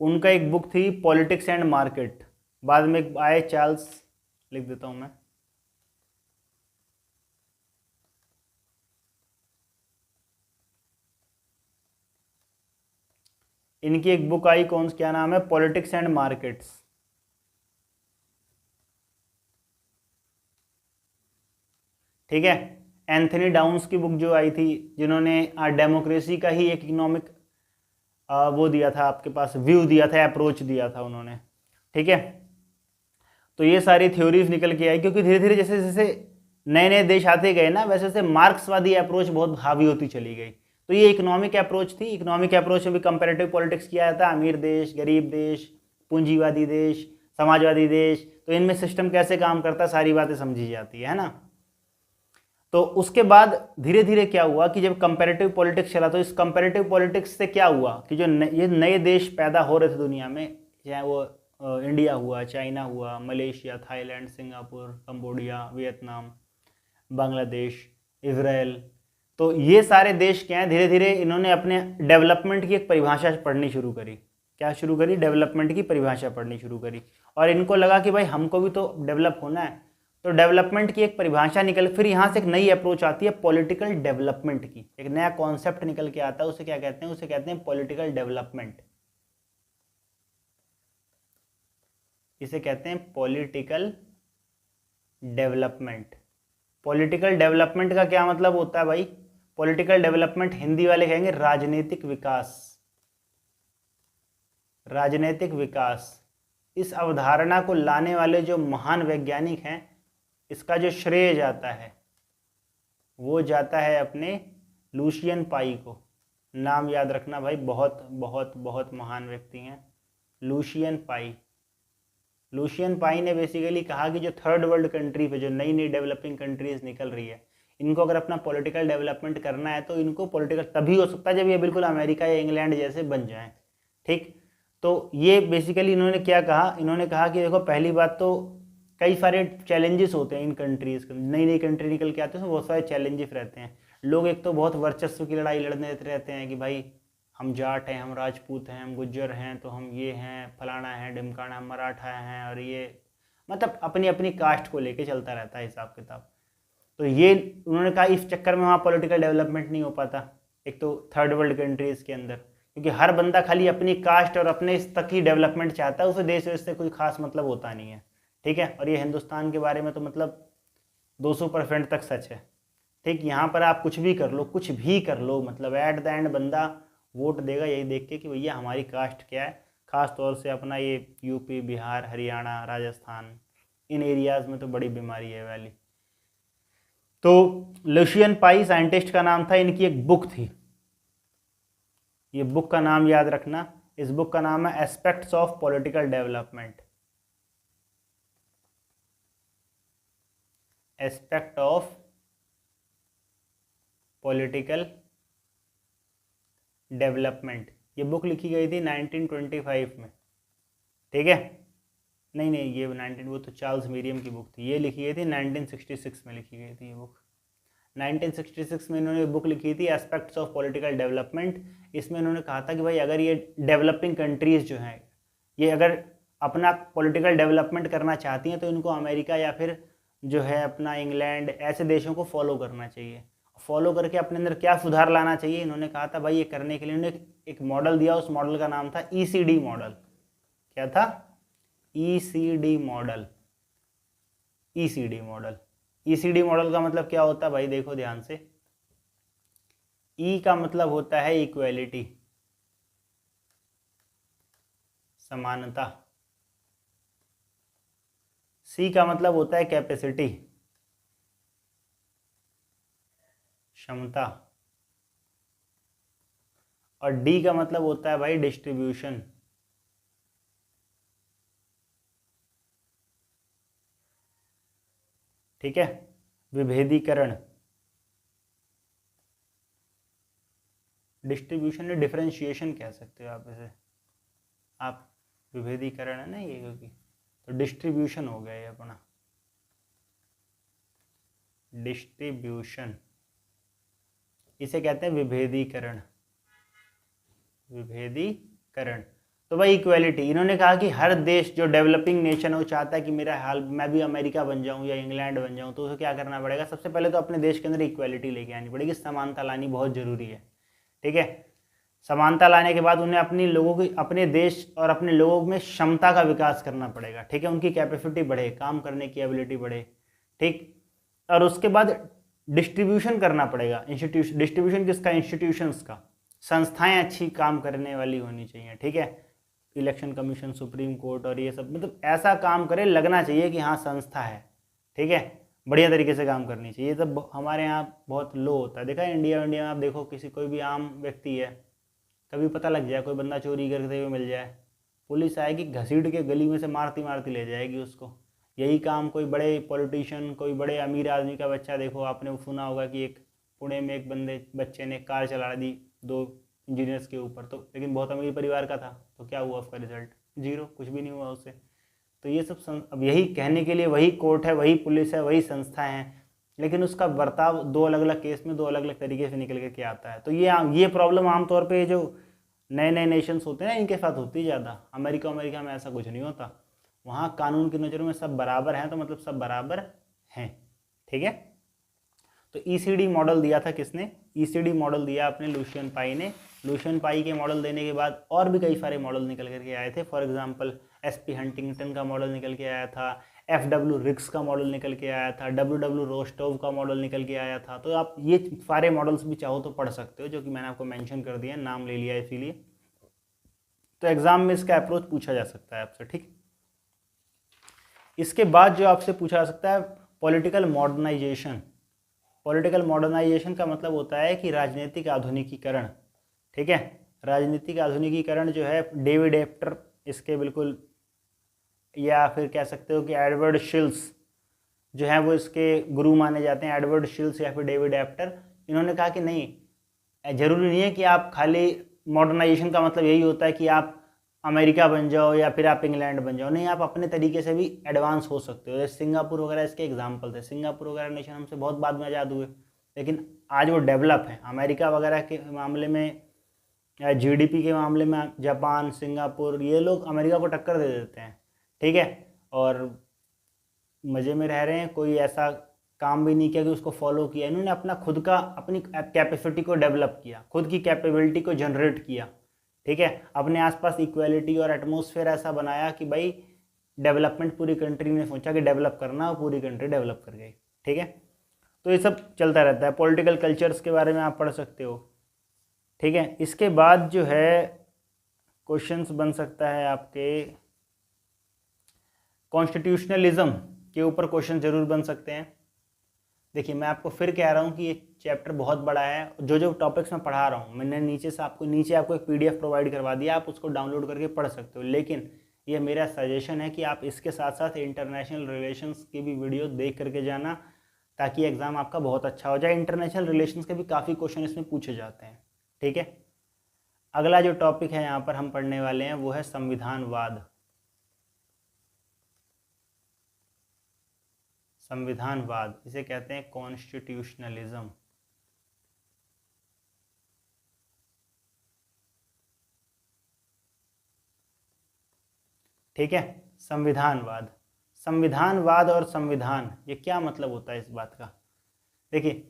उनका एक बुक थी पॉलिटिक्स एंड मार्केट, बाद में आए चार्ल्स, लिख देता हूं मैं, इनकी एक बुक आई, कौन क्या नाम है, पॉलिटिक्स एंड मार्केट्स, ठीक है। एंथनी डाउन्स की बुक जो आई थी, जिन्होंने डेमोक्रेसी का ही एक इकोनॉमिक वो दिया था, आपके पास व्यू दिया था, अप्रोच दिया था उन्होंने, ठीक है। तो ये सारी थ्योरीज निकल के आई, क्योंकि धीरे धीरे जैसे जैसे नए नए देश आते गए ना, वैसे वैसे मार्क्सवादी अप्रोच बहुत हावी होती चली गई। तो ये इकोनॉमिक अप्रोच थी। इकोनॉमिक अप्रोच में भी कंपैरेटिव पॉलिटिक्स किया जाता है, अमीर देश, गरीब देश, पूंजीवादी देश, समाजवादी देश, तो इनमें सिस्टम कैसे काम करता है सारी बातें समझी जाती है ना। तो उसके बाद धीरे धीरे क्या हुआ कि जब कंपैरेटिव पॉलिटिक्स चला, तो इस कंपैरेटिव पॉलिटिक्स से क्या हुआ कि जो ये नए देश पैदा हो रहे थे दुनिया में, चाहे वो इंडिया हुआ, चाइना हुआ, Malaysia, Thailand, Singapore, Cambodia, Vietnam, Bangladesh, Israel, तो ये सारे देश क्या हैं, धीरे धीरे इन्होंने अपने डेवलपमेंट की एक परिभाषा पढ़नी शुरू करी क्या शुरू करी, डेवलपमेंट की परिभाषा पढ़नी शुरू करी। और इनको लगा कि भाई हमको भी तो डेवलप होना है, तो डेवलपमेंट की एक परिभाषा निकल, फिर यहाँ से एक नई अप्रोच आती है पॉलिटिकल डेवलपमेंट की, एक नया कॉन्सेप्ट निकल के आता है, उसे क्या कहते हैं, उसे कहते हैं पॉलिटिकल डेवलपमेंट। इसे कहते हैं पॉलिटिकल डेवलपमेंट। पॉलिटिकल डेवलपमेंट का क्या मतलब होता है भाई, पॉलिटिकल डेवलपमेंट हिंदी वाले कहेंगे राजनीतिक विकास। राजनीतिक विकास, इस अवधारणा को लाने वाले जो महान वैज्ञानिक हैं, इसका जो श्रेय जाता है वो जाता है अपने लुशियन पाई को। नाम याद रखना भाई, बहुत बहुत बहुत महान व्यक्ति हैं लुशियन पाई। लुशियन पाई ने बेसिकली कहा कि जो थर्ड वर्ल्ड कंट्री पे जो नई नई डेवलपिंग कंट्रीज निकल रही है, इनको अगर अपना पॉलिटिकल डेवलपमेंट करना है तो इनको पॉलिटिकल तभी हो सकता है जब ये बिल्कुल अमेरिका या इंग्लैंड जैसे बन जाएं। ठीक, तो ये बेसिकली इन्होंने क्या कहा, इन्होंने कहा कि देखो पहली बात तो कई सारे चैलेंजेस होते हैं इन कंट्रीज़ के, नई नई कंट्री निकल के आते हैं तो बहुत सारे चैलेंजेस रहते हैं। लोग एक तो बहुत वर्चस्व की लड़ाई लड़ने रहते हैं कि भाई हम जाट हैं, हम राजपूत हैं, हम गुज्जर हैं, तो हम ये हैं, फलाना है, ढिमकाना, हम मराठा हैं, और ये मतलब अपनी अपनी कास्ट को लेके चलता रहता है हिसाब किताब। तो ये उन्होंने कहा इस चक्कर में वहाँ पॉलिटिकल डेवलपमेंट नहीं हो पाता, एक तो थर्ड वर्ल्ड कंट्रीज़ के अंदर, क्योंकि हर बंदा खाली अपनी कास्ट और अपने इस तक ही डेवलपमेंट चाहता है, उसे देश से कोई खास मतलब होता नहीं है। ठीक है, और ये हिंदुस्तान के बारे में तो मतलब 200% तक सच है। ठीक, यहाँ पर आप कुछ भी कर लो, कुछ भी कर लो, मतलब एट द एंड बंदा वोट देगा यही देख के कि भैया हमारी कास्ट क्या है। ख़ास तौर से अपना ये यूपी, बिहार, हरियाणा, राजस्थान, इन एरियाज़ में तो बड़ी बीमारी है वाली। तो लुशियन पाई साइंटिस्ट का नाम था, इनकी एक बुक थी, ये बुक का नाम याद रखना, इस बुक का नाम है aspects of political development. Aspect of political development, ये बुक लिखी गई थी 1925 में। ठीक है, नहीं ये 19 वो तो चार्ल्स मीरियम की बुक थी, ये लिखी गई थी 1966 में लिखी गई थी ये बुक। 1966 में इन्होंने बुक लिखी थी एस्पेक्ट्स ऑफ पॉलिटिकल डेवलपमेंट। इसमें इन्होंने कहा था कि भाई अगर ये डेवलपिंग कंट्रीज़ जो हैं ये अगर अपना पॉलिटिकल डेवलपमेंट करना चाहती हैं तो इनको अमेरिका या फिर जो है अपना इंग्लैंड ऐसे देशों को फॉलो करना चाहिए। फॉलो करके अपने अंदर क्या सुधार लाना चाहिए, इन्होंने कहा था भाई ये करने के लिए इन्होंने एक मॉडल दिया, उस मॉडल का नाम था ECD मॉडल। क्या था? ECD model. ECD model, ECD model का मतलब क्या होता है भाई, देखो ध्यान से। E का मतलब होता है इक्वेलिटी, समानता। C का मतलब होता है कैपेसिटी, क्षमता। और D का मतलब होता है भाई डिस्ट्रीब्यूशन। ठीक है, विभेदीकरण। डिस्ट्रीब्यूशन में डिफरेंशिएशन कह सकते हो आप इसे, आप विभेदीकरण है ना ये, क्योंकि तो डिस्ट्रीब्यूशन हो गया ये अपना, डिस्ट्रीब्यूशन, इसे कहते हैं विभेदीकरण। विभेदीकरण तो भाई इक्वेलिटी। इन्होंने कहा कि हर देश जो डेवलपिंग नेशन है वो चाहता है कि मेरा हाल मैं भी अमेरिका बन जाऊं या इंग्लैंड बन जाऊं, तो उसे क्या करना पड़ेगा, सबसे पहले तो अपने देश के अंदर इक्वेलिटी लेके आनी पड़ेगी, समानता लानी बहुत ज़रूरी है। ठीक है, समानता लाने के बाद उन्हें अपनी लोगों की, अपने देश और अपने लोगों में क्षमता का विकास करना पड़ेगा। ठीक है, उनकी कैपेसिटी बढ़े, काम करने की एबिलिटी बढ़े। ठीक, और उसके बाद डिस्ट्रीब्यूशन करना पड़ेगा, इंस्टीट्यूशन। डिस्ट्रीब्यूशन किसका? इंस्टीट्यूशंस का। संस्थाएं अच्छी काम करने वाली होनी चाहिए। ठीक है, इलेक्शन कमीशन, सुप्रीम कोर्ट और ये सब, मतलब ऐसा काम करे, लगना चाहिए कि हाँ संस्था है। ठीक है, बढ़िया तरीके से काम करनी चाहिए। तब हमारे यहाँ बहुत लो होता है, देखा है इंडिया में आप देखो, किसी कोई भी आम व्यक्ति है, कभी पता लग जाए कोई बंदा चोरी करते हुए मिल जाए, पुलिस आएगी घसीट के गली में से मारती मारती ले जाएगी उसको। यही काम कोई बड़े पॉलिटिशियन, कोई बड़े अमीर आदमी का बच्चा, देखो आपने सुना होगा कि एक पुणे में एक बच्चे ने कार चला दी 2 इंजीनियर्स के ऊपर, तो लेकिन बहुत अमीर परिवार का था, तो क्या हुआ उसका रिजल्ट? 0, कुछ भी नहीं हुआ उससे। तो ये सब अब यही कहने के लिए वही कोर्ट है, वही पुलिस है, वही संस्थाएं हैं, लेकिन उसका बर्ताव 2 अलग अलग केस में 2 अलग अलग तरीके से निकल के आता है। तो ये प्रॉब्लम आमतौर पे जो नए नए नेशंस होते हैं ना, इनके साथ होती है ज़्यादा। अमेरिका में ऐसा कुछ नहीं होता, वहाँ कानून की नज़रों में सब बराबर हैं, तो मतलब सब बराबर हैं। ठीक है, तो ईसीडी मॉडल दिया था किसने? ईसीडी मॉडल दिया अपने लुशियन पाई ने। लुशियन पाई के मॉडल देने के बाद और भी कई सारे मॉडल निकल करके आए थे। फॉर एग्जांपल एसपी हंटिंगटन का मॉडल निकल के आया था, एफडब्ल्यू रिक्स का मॉडल निकल के आया था, डब्ल्यू रोस्टोव का मॉडल निकल के आया था। तो आप ये सारे मॉडल्स भी चाहो तो पढ़ सकते हो, जो कि मैंने आपको मेंशन कर दिया, नाम ले लिया इसीलिए। तो एग्जाम में इसका अप्रोच पूछा जा सकता है आपसे। ठीक, इसके बाद जो आपसे पूछा जा सकता है पॉलिटिकल मॉडर्नाइजेशन। पॉलिटिकल मॉडर्नाइजेशन का मतलब होता है कि राजनीतिक आधुनिकीकरण। ठीक है, राजनीतिक आधुनिकीकरण जो है डेविड एप्टर इसके बिल्कुल, या फिर कह सकते हो कि एडवर्ड शिल्स जो है वो इसके गुरु माने जाते हैं, एडवर्ड शिल्स या फिर डेविड एप्टर। इन्होंने कहा कि नहीं, ज़रूरी नहीं है कि आप खाली मॉडर्नाइजेशन का मतलब यही होता है कि आप अमेरिका बन जाओ या फिर आप इंग्लैंड बन जाओ। नहीं, आप अपने तरीके से भी एडवांस हो सकते हो। जैसे सिंगापुर वगैरह इसके एग्जाम्पल थे। सिंगापुर वगैरह नेशन हमसे बहुत बाद में आज़ाद हुए, लेकिन आज वो डेवलप है। अमेरिका वगैरह के मामले में या जीडीपी के मामले में जापान, सिंगापुर, ये लोग अमेरिका को टक्कर दे देते हैं। ठीक है, और मज़े में रह रहे हैं, कोई ऐसा काम भी नहीं किया कि उसको फॉलो किया। इन्होंने अपना खुद का, अपनी कैपेसिटी को डेवलप किया, खुद की कैपेबिलिटी को जनरेट किया। ठीक है, अपने आसपास इक्वालिटी और एटमॉस्फेयर ऐसा बनाया कि भाई डेवलपमेंट पूरी कंट्री ने सोचा कि डेवलप करना, और पूरी कंट्री डेवलप कर गई। ठीक है, तो ये सब चलता रहता है। पॉलिटिकल कल्चर्स के बारे में आप पढ़ सकते हो। ठीक है, इसके बाद जो है क्वेश्चंस बन सकता है आपके कॉन्स्टिट्यूशनलिज्म के ऊपर क्वेश्चन जरूर बन सकते हैं। देखिए, मैं आपको फिर कह रहा हूँ कि ये चैप्टर बहुत बड़ा है। जो टॉपिक्स मैं पढ़ा रहा हूँ, मैंने नीचे आपको एक पीडीएफ प्रोवाइड करवा दिया, आप उसको डाउनलोड करके पढ़ सकते हो। लेकिन ये मेरा सजेशन है कि आप इसके साथ साथ इंटरनेशनल रिलेशंस की भी वीडियो देख करके जाना, ताकि एग्ज़ाम आपका बहुत अच्छा हो जाए। इंटरनेशनल रिलेशंस के भी काफ़ी क्वेश्चन इसमें पूछे जाते हैं। ठीक है, अगला जो टॉपिक है यहाँ पर हम पढ़ने वाले हैं वो है संविधानवाद। संविधानवाद, इसे कहते हैं कॉन्स्टिट्यूशनलिज्म। ठीक है, संविधानवाद। संविधानवाद और संविधान, ये क्या मतलब होता है इस बात का? देखिए,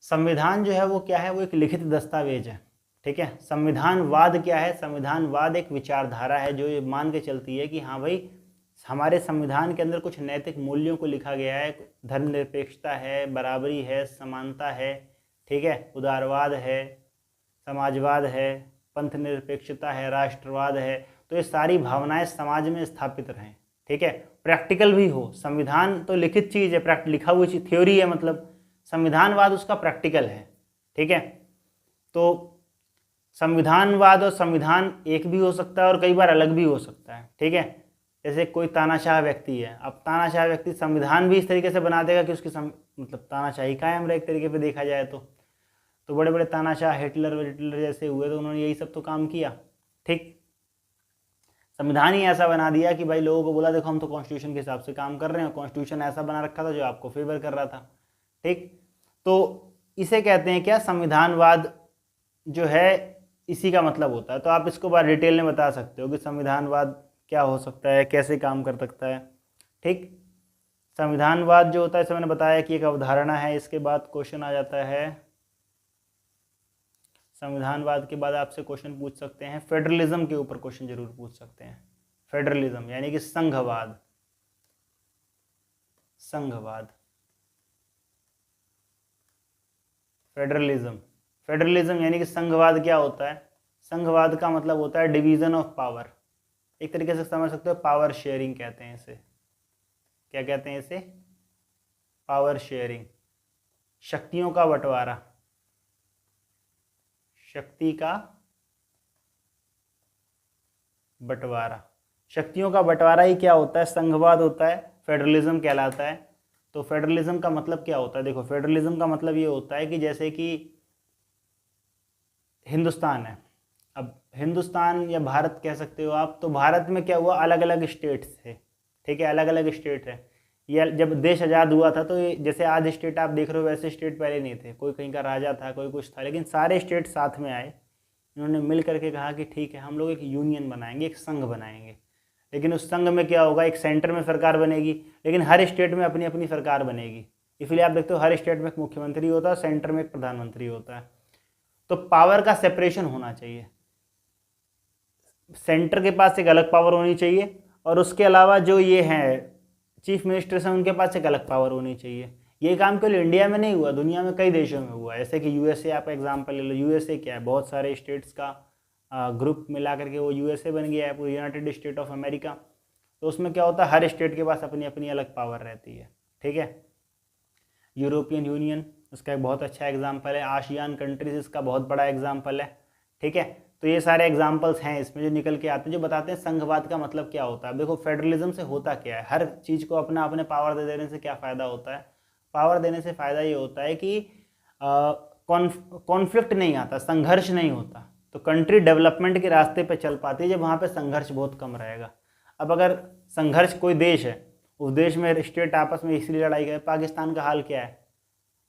संविधान जो है वो क्या है? वो एक लिखित दस्तावेज है। ठीक है, संविधानवाद क्या है? संविधानवाद एक विचारधारा है जो ये मान के चलती है कि हाँ भाई, हमारे संविधान के अंदर कुछ नैतिक मूल्यों को लिखा गया है। धर्मनिरपेक्षता है, बराबरी है, समानता है, ठीक है, उदारवाद है, समाजवाद है, पंथ निरपेक्षता है, राष्ट्रवाद है। तो ये सारी भावनाएं समाज में स्थापित रहें। ठीक है, प्रैक्टिकल भी हो। संविधान तो लिखित चीज़ है, लिखा हुई चीज, थ्योरी है, मतलब संविधानवाद उसका प्रैक्टिकल है। ठीक है, तो संविधानवाद और संविधान एक भी हो सकता है और कई बार अलग भी हो सकता है। ठीक है, जैसे कोई तानाशाह व्यक्ति है, अब तानाशाह व्यक्ति संविधान भी इस तरीके से बना देगा कि उसकी मतलब तानाशाही कायम रहे एक तरीके पे देखा जाए तो बड़े बड़े तानाशाह हिटलर जैसे हुए, तो उन्होंने यही सब तो काम किया। ठीक, संविधान ही ऐसा बना दिया कि भाई लोगों को बोला देखो हम तो कॉन्स्टिट्यूशन के हिसाब से काम कर रहे हैं, कॉन्स्टिट्यूशन ऐसा बना रखा था जो आपको फेवर कर रहा था। ठीक, तो इसे कहते हैं क्या? संविधानवाद जो है इसी का मतलब होता है। तो आप इसको बार डिटेल में बता सकते हो कि संविधानवाद क्या हो सकता है, कैसे काम कर सकता है। ठीक, संविधानवाद जो होता है, जैसे मैंने बताया कि एक अवधारणा है। इसके बाद क्वेश्चन आ जाता है, संविधानवाद के बाद आपसे क्वेश्चन पूछ सकते हैं फेडरलिज्म के ऊपर, क्वेश्चन जरूर पूछ सकते हैं। फेडरलिज्म यानी कि संघवाद। संघवाद, फेडरलिज्म। फेडरलिज्म यानी कि संघवाद क्या होता है? संघवाद का मतलब होता है डिवीजन ऑफ पावर। एक तरीके से समझ सकते हो, पावर शेयरिंग कहते हैं इसे। क्या कहते हैं इसे? पावर शेयरिंग, शक्तियों का बंटवारा। शक्ति का बंटवारा, शक्तियों का बंटवारा ही क्या होता है? संघवाद होता है, फेडरलिज्म कहलाता है। तो फेडरलिज्म का मतलब क्या होता है? देखो, फेडरलिज्म का मतलब ये होता है कि जैसे कि हिंदुस्तान है, अब हिंदुस्तान या भारत कह सकते हो आप, तो भारत में क्या हुआ? अलग अलग स्टेट्स थे। ठीक है, अलग अलग स्टेट है। ये जब देश आज़ाद हुआ था तो जैसे आज स्टेट आप देख रहे हो वैसे स्टेट पहले नहीं थे। कोई कहीं का राजा था, कोई कुछ था, लेकिन सारे स्टेट साथ में आए, इन्होंने मिल करके कहा कि ठीक है हम लोग एक यूनियन बनाएंगे, एक संघ बनाएंगे। लेकिन उस संघ में क्या होगा, एक सेंटर में सरकार बनेगी, लेकिन हर स्टेट में अपनी अपनी सरकार बनेगी। इसलिए आप देखते हो हर स्टेट में एक मुख्यमंत्री होता है, सेंटर में एक प्रधानमंत्री होता है। तो पावर का सेपरेशन होना चाहिए, सेंटर के पास एक अलग पावर होनी चाहिए, और उसके अलावा जो ये हैं चीफ मिनिस्टर्स हैं उनके पास एक अलग पावर होनी चाहिए। ये काम केवल इंडिया में नहीं हुआ, दुनिया में कई देशों में हुआ है। जैसे कि यूएसए आप एग्जांपल ले लो, यूएसए क्या है, बहुत सारे स्टेट्स का ग्रुप मिला करके वो यूएसए बन गया है, पूरी यूनाइटेड स्टेट ऑफ अमेरिका। तो उसमें क्या होता है, हर स्टेट के पास अपनी अपनी अलग पावर रहती है, ठीक है। यूरोपियन यूनियन उसका एक बहुत अच्छा एग्जाम्पल है, आसियान कंट्रीज इसका बहुत बड़ा एग्जाम्पल है, ठीक है। तो ये सारे एग्जाम्पल्स हैं इसमें जो निकल के आते हैं, जो बताते हैं संघवाद का मतलब क्या होता है। देखो फेडरलिज्म से होता क्या है, हर चीज़ को अपना अपने पावर दे देने से क्या फ़ायदा होता है, पावर देने से फ़ायदा ये होता है कि कॉन्फ्लिक्ट नहीं आता, संघर्ष नहीं होता। तो कंट्री डेवलपमेंट के रास्ते पे चल पाती है जब वहाँ पे संघर्ष बहुत कम रहेगा। अब अगर संघर्ष कोई देश है, उस देश में स्टेट आपस में इसलिए लड़ाई करे, पाकिस्तान का हाल क्या है,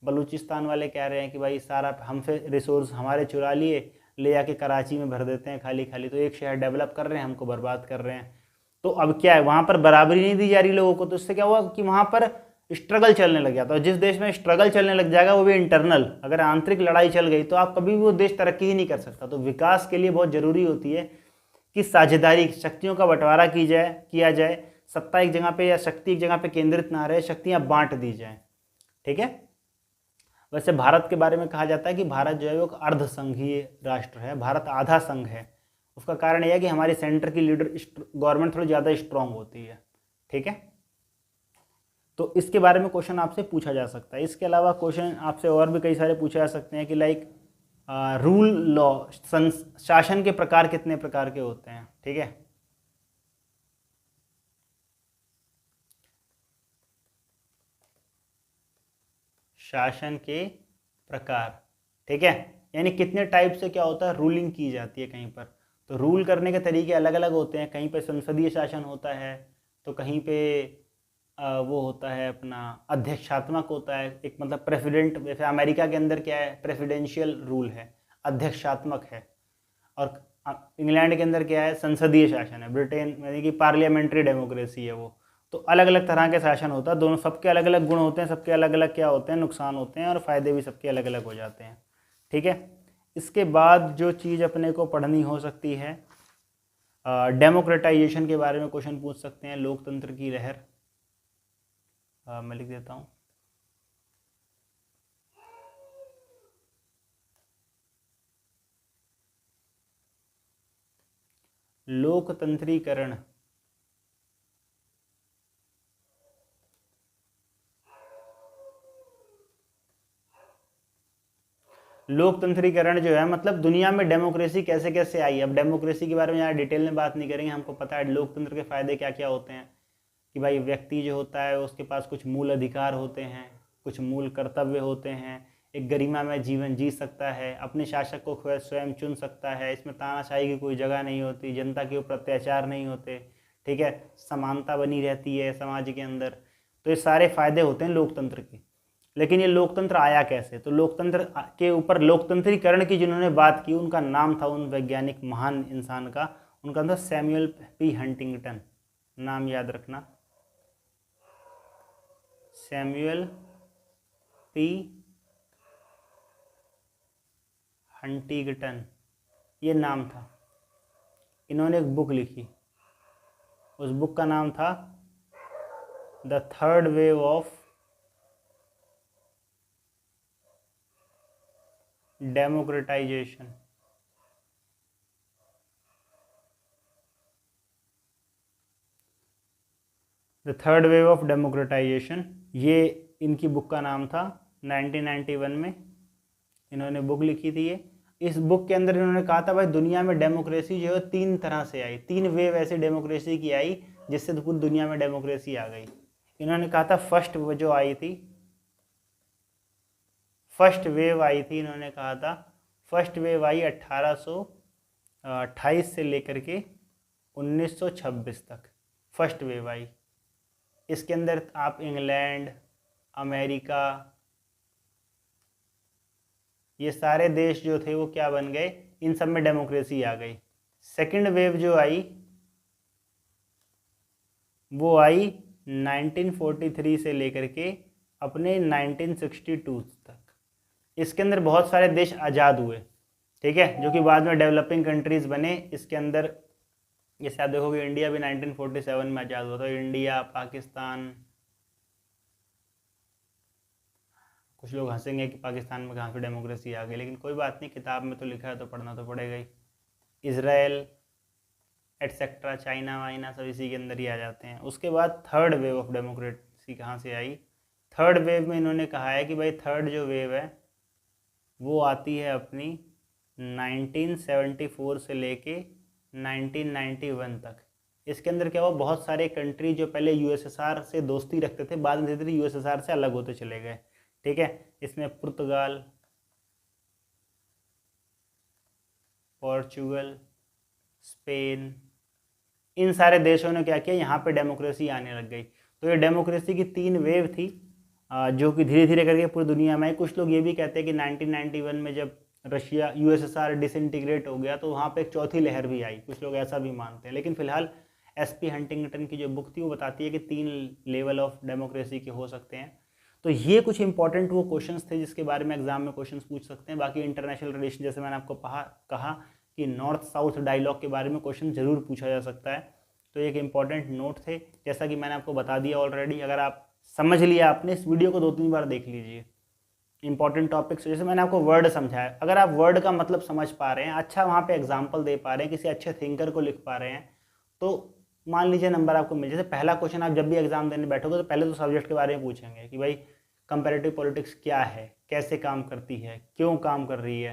बलूचिस्तान वाले कह रहे हैं कि भाई सारा हमसे रिसोर्स हमारे चुरा लिए, ले जाके कराची में भर देते हैं खाली खाली, तो एक शहर डेवलप कर रहे हैं, हमको बर्बाद कर रहे हैं। तो अब क्या है, वहाँ पर बराबरी नहीं दी जा रही लोगों को, तो इससे क्या हुआ कि वहाँ पर स्ट्रगल चलने लग गया। तो जिस देश में स्ट्रगल चलने लग जाएगा वो भी इंटरनल, अगर आंतरिक लड़ाई चल गई तो आप कभी भी वो देश तरक्की ही नहीं कर सकता। तो विकास के लिए बहुत ज़रूरी होती है कि साझेदारी, शक्तियों का बंटवारा किया जाए, सत्ता एक जगह पे या शक्ति एक जगह पे केंद्रित ना रहे, शक्तियाँ बांट दी जाएँ, ठीक है। वैसे भारत के बारे में कहा जाता है कि भारत जो है वो एक अर्ध संघीय राष्ट्र है, भारत आधा संघ है। उसका कारण यह है कि हमारी सेंटर की गवर्नमेंट थोड़ी ज़्यादा स्ट्रांग होती है, ठीक है। तो इसके बारे में क्वेश्चन आपसे पूछा जा सकता है। इसके अलावा क्वेश्चन आपसे और भी कई सारे पूछे जा सकते हैं कि लाइक रूल लॉ, शासन के प्रकार कितने प्रकार के होते हैं, ठीक है। शासन के प्रकार, ठीक है, यानी कितने टाइप से क्या होता है, रूलिंग की जाती है कहीं पर। तो रूल करने के तरीके अलग अलग होते हैं, कहीं पे संसदीय शासन होता है, तो कहीं पे वो होता है अपना अध्यक्षात्मक होता है, एक मतलब प्रेसिडेंट, जैसे अमेरिका के अंदर क्या है, प्रेसिडेंशियल रूल है, अध्यक्षात्मक है। और इंग्लैंड के अंदर क्या है, संसदीय शासन है। ब्रिटेन यानी कि पार्लियामेंट्री डेमोक्रेसी है वो। तो अलग अलग तरह के शासन होता है, दोनों सबके अलग अलग गुण होते हैं, सबके अलग अलग क्या होते हैं, नुकसान होते हैं, और फ़ायदे भी सबके अलग अलग हो जाते हैं, ठीक है। इसके बाद जो चीज़ अपने को पढ़नी हो सकती है, डेमोक्रेटाइजेशन के बारे में क्वेश्चन पूछ सकते हैं, लोकतंत्र की लहर। मैं लिख देता हूँ, लोकतंत्रीकरण। लोकतंत्रीकरण जो है मतलब दुनिया में डेमोक्रेसी कैसे कैसे आई। अब डेमोक्रेसी के बारे में यहाँ डिटेल में बात नहीं करेंगे, हमको पता है लोकतंत्र के फायदे क्या क्या होते हैं कि भाई व्यक्ति जो होता है उसके पास कुछ मूल अधिकार होते हैं, कुछ मूल कर्तव्य होते हैं, एक गरिमा में जीवन जी सकता है, अपने शासक को स्वयं चुन सकता है, इसमें तानाशाही की कोई जगह नहीं होती, जनता के ऊपर अत्याचार नहीं होते, ठीक है, समानता बनी रहती है समाज के अंदर। तो ये सारे फायदे होते हैं लोकतंत्र के। लेकिन ये लोकतंत्र आया कैसे, तो लोकतंत्र के ऊपर लोकतंत्रीकरण की जिन्होंने बात की उनका नाम था, उन वैज्ञानिक महान इंसान का, उनका नाम था सैमुअल पी हंटिंगटन। नाम याद रखना, सैमुअल पी हंटिंगटन, ये नाम था। इन्होंने एक बुक लिखी, उस बुक का नाम था the third wave of democratisation. The third wave of democratisation, ये इनकी बुक का नाम था। 1991 में इन्होंने बुक लिखी थी ये। इस बुक के अंदर इन्होंने कहा था भाई दुनिया में डेमोक्रेसी जो है तीन तरह से आई, तीन वेव ऐसे डेमोक्रेसी की आई जिससे तो पूरी दुनिया में डेमोक्रेसी आ गई। इन्होंने कहा था फर्स्ट वो जो आई थी, फर्स्ट वेव आई थी, इन्होंने कहा था फर्स्ट वेव आई 1828 से लेकर के 1926 तक फर्स्ट वेव आई। इसके अंदर आप इंग्लैंड, अमेरिका, ये सारे देश जो थे वो क्या बन गए, इन सब में डेमोक्रेसी आ गई। सेकंड वेव जो आई वो आई 1943 से लेकर के अपने 1962 तक। इसके अंदर बहुत सारे देश आज़ाद हुए, ठीक है, जो कि बाद में डेवलपिंग कंट्रीज बने। इसके अंदर जैसे आप देखोगे इंडिया भी 1947 में आज़ाद हुआ था। इंडिया, पाकिस्तान, कुछ लोग हंसेंगे कि पाकिस्तान में कहाँ से डेमोक्रेसी आ गई, लेकिन कोई बात नहीं, किताब में तो लिखा है तो पढ़ना तो पड़ेगा ही। इजराइल एटसेट्रा, चाइना वाइना सब इसी के अंदर ही आ जाते हैं। उसके बाद थर्ड वेव ऑफ डेमोक्रेसी कहाँ से आई? थर्ड वेव में इन्होंने कहा है कि भाई थर्ड जो वेव है वो आती है अपनी 1974 से लेके 1991 तक। इसके अंदर क्या हुआ, बहुत सारे कंट्री जो पहले यूएसएसआर से दोस्ती रखते थे बाद में धीरे धीरे यूएसएसआर से अलग होते चले गए, ठीक है। इसमें पुर्तगाल, पोर्चुगल, स्पेन, इन सारे देशों ने क्या किया, यहाँ पे डेमोक्रेसी आने लग गई। तो ये डेमोक्रेसी की 3 वेव थी जो कि धीरे धीरे करके पूरी दुनिया में आई। कुछ लोग ये भी कहते हैं कि 1991 में जब रशिया यूएसएसआर डिसइंटीग्रेट हो गया तो वहाँ पे एक चौथी लहर भी आई, कुछ लोग ऐसा भी मानते हैं। लेकिन फिलहाल एसपी हंटिंगटन की जो बुक थी वो बताती है कि 3 लेवल ऑफ डेमोक्रेसी के हो सकते हैं। तो ये कुछ इंपॉर्टेंट वो क्वेश्चंस थे जिसके बारे में एग्जाम में क्वेश्चंस पूछ सकते हैं। बाकी इंटरनेशनल रिलेशन, जैसे मैंने आपको कहा कि नॉर्थ साउथ डायलॉग के बारे में क्वेश्चन जरूर पूछा जा सकता है। तो एक इंपॉर्टेंट नोट थे, जैसा कि मैंने आपको बता दिया ऑलरेडी। अगर आप समझ लिया आपने, इस वीडियो को 2-3 बार देख लीजिए। इंपॉर्टेंट टॉपिक्स, जैसे मैंने आपको वर्ड समझाया, अगर आप वर्ड का मतलब समझ पा रहे हैं, अच्छा वहाँ पे एग्जाम्पल दे पा रहे हैं, किसी अच्छे थिंकर को लिख पा रहे हैं, तो मान लीजिए नंबर आपको मिल। जैसे पहला क्वेश्चन आप जब भी एग्जाम देने बैठोगे तो पहले तो सब्जेक्ट के बारे में पूछेंगे कि भाई कंपैरेटिव पॉलिटिक्स क्या है, कैसे काम करती है, क्यों काम कर रही है।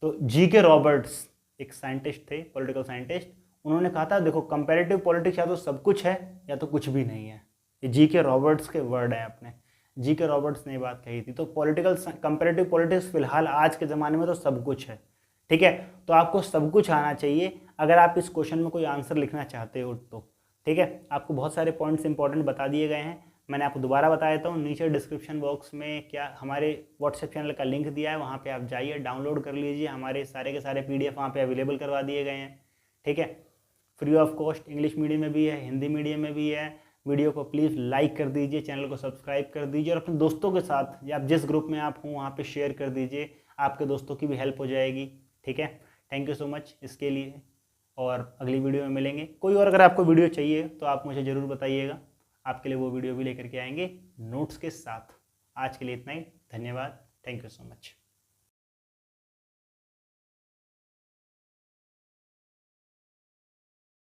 तो जी.के. रॉबर्ट्स एक साइंटिस्ट थे, पॉलिटिकल साइंटिस्ट, उन्होंने कहा था देखो कंपैरेटिव पॉलिटिक्स या तो सब कुछ है या तो कुछ भी नहीं है। ये जी.के. रॉबर्ट्स के वर्ड हैं अपने, जी.के. रॉबर्ट्स ने ये बात कही थी। तो पॉलिटिकल कंपैरेटिव पॉलिटिक्स फिलहाल आज के ज़माने में तो सब कुछ है, ठीक है। तो आपको सब कुछ आना चाहिए अगर आप इस क्वेश्चन में कोई आंसर लिखना चाहते हो तो, ठीक है। आपको बहुत सारे पॉइंट्स इंपॉर्टेंट बता दिए गए हैं। मैंने आपको दोबारा बता देता हूँ, नीचे डिस्क्रिप्शन बॉक्स में क्या हमारे व्हाट्सएप चैनल का लिंक दिया है, वहाँ पे आप जाइए, डाउनलोड कर लीजिए। हमारे सारे के सारे PDF वहाँ पे अवेलेबल करवा दिए गए हैं, ठीक है, free of cost. English medium में भी है, हिंदी मीडियम में भी है। वीडियो को प्लीज़ लाइक कर दीजिए, चैनल को सब्सक्राइब कर दीजिए और अपने दोस्तों के साथ या आप जिस ग्रुप में आप हों वहाँ पे शेयर कर दीजिए, आपके दोस्तों की भी हेल्प हो जाएगी, ठीक है। थैंक यू सो मच इसके लिए, और अगली वीडियो में मिलेंगे। कोई और अगर आपको वीडियो चाहिए तो आप मुझे ज़रूर बताइएगा, आपके लिए वो वीडियो भी लेकर के आएंगे नोट्स के साथ। आज के लिए इतना ही, धन्यवाद, थैंक यू सो मच।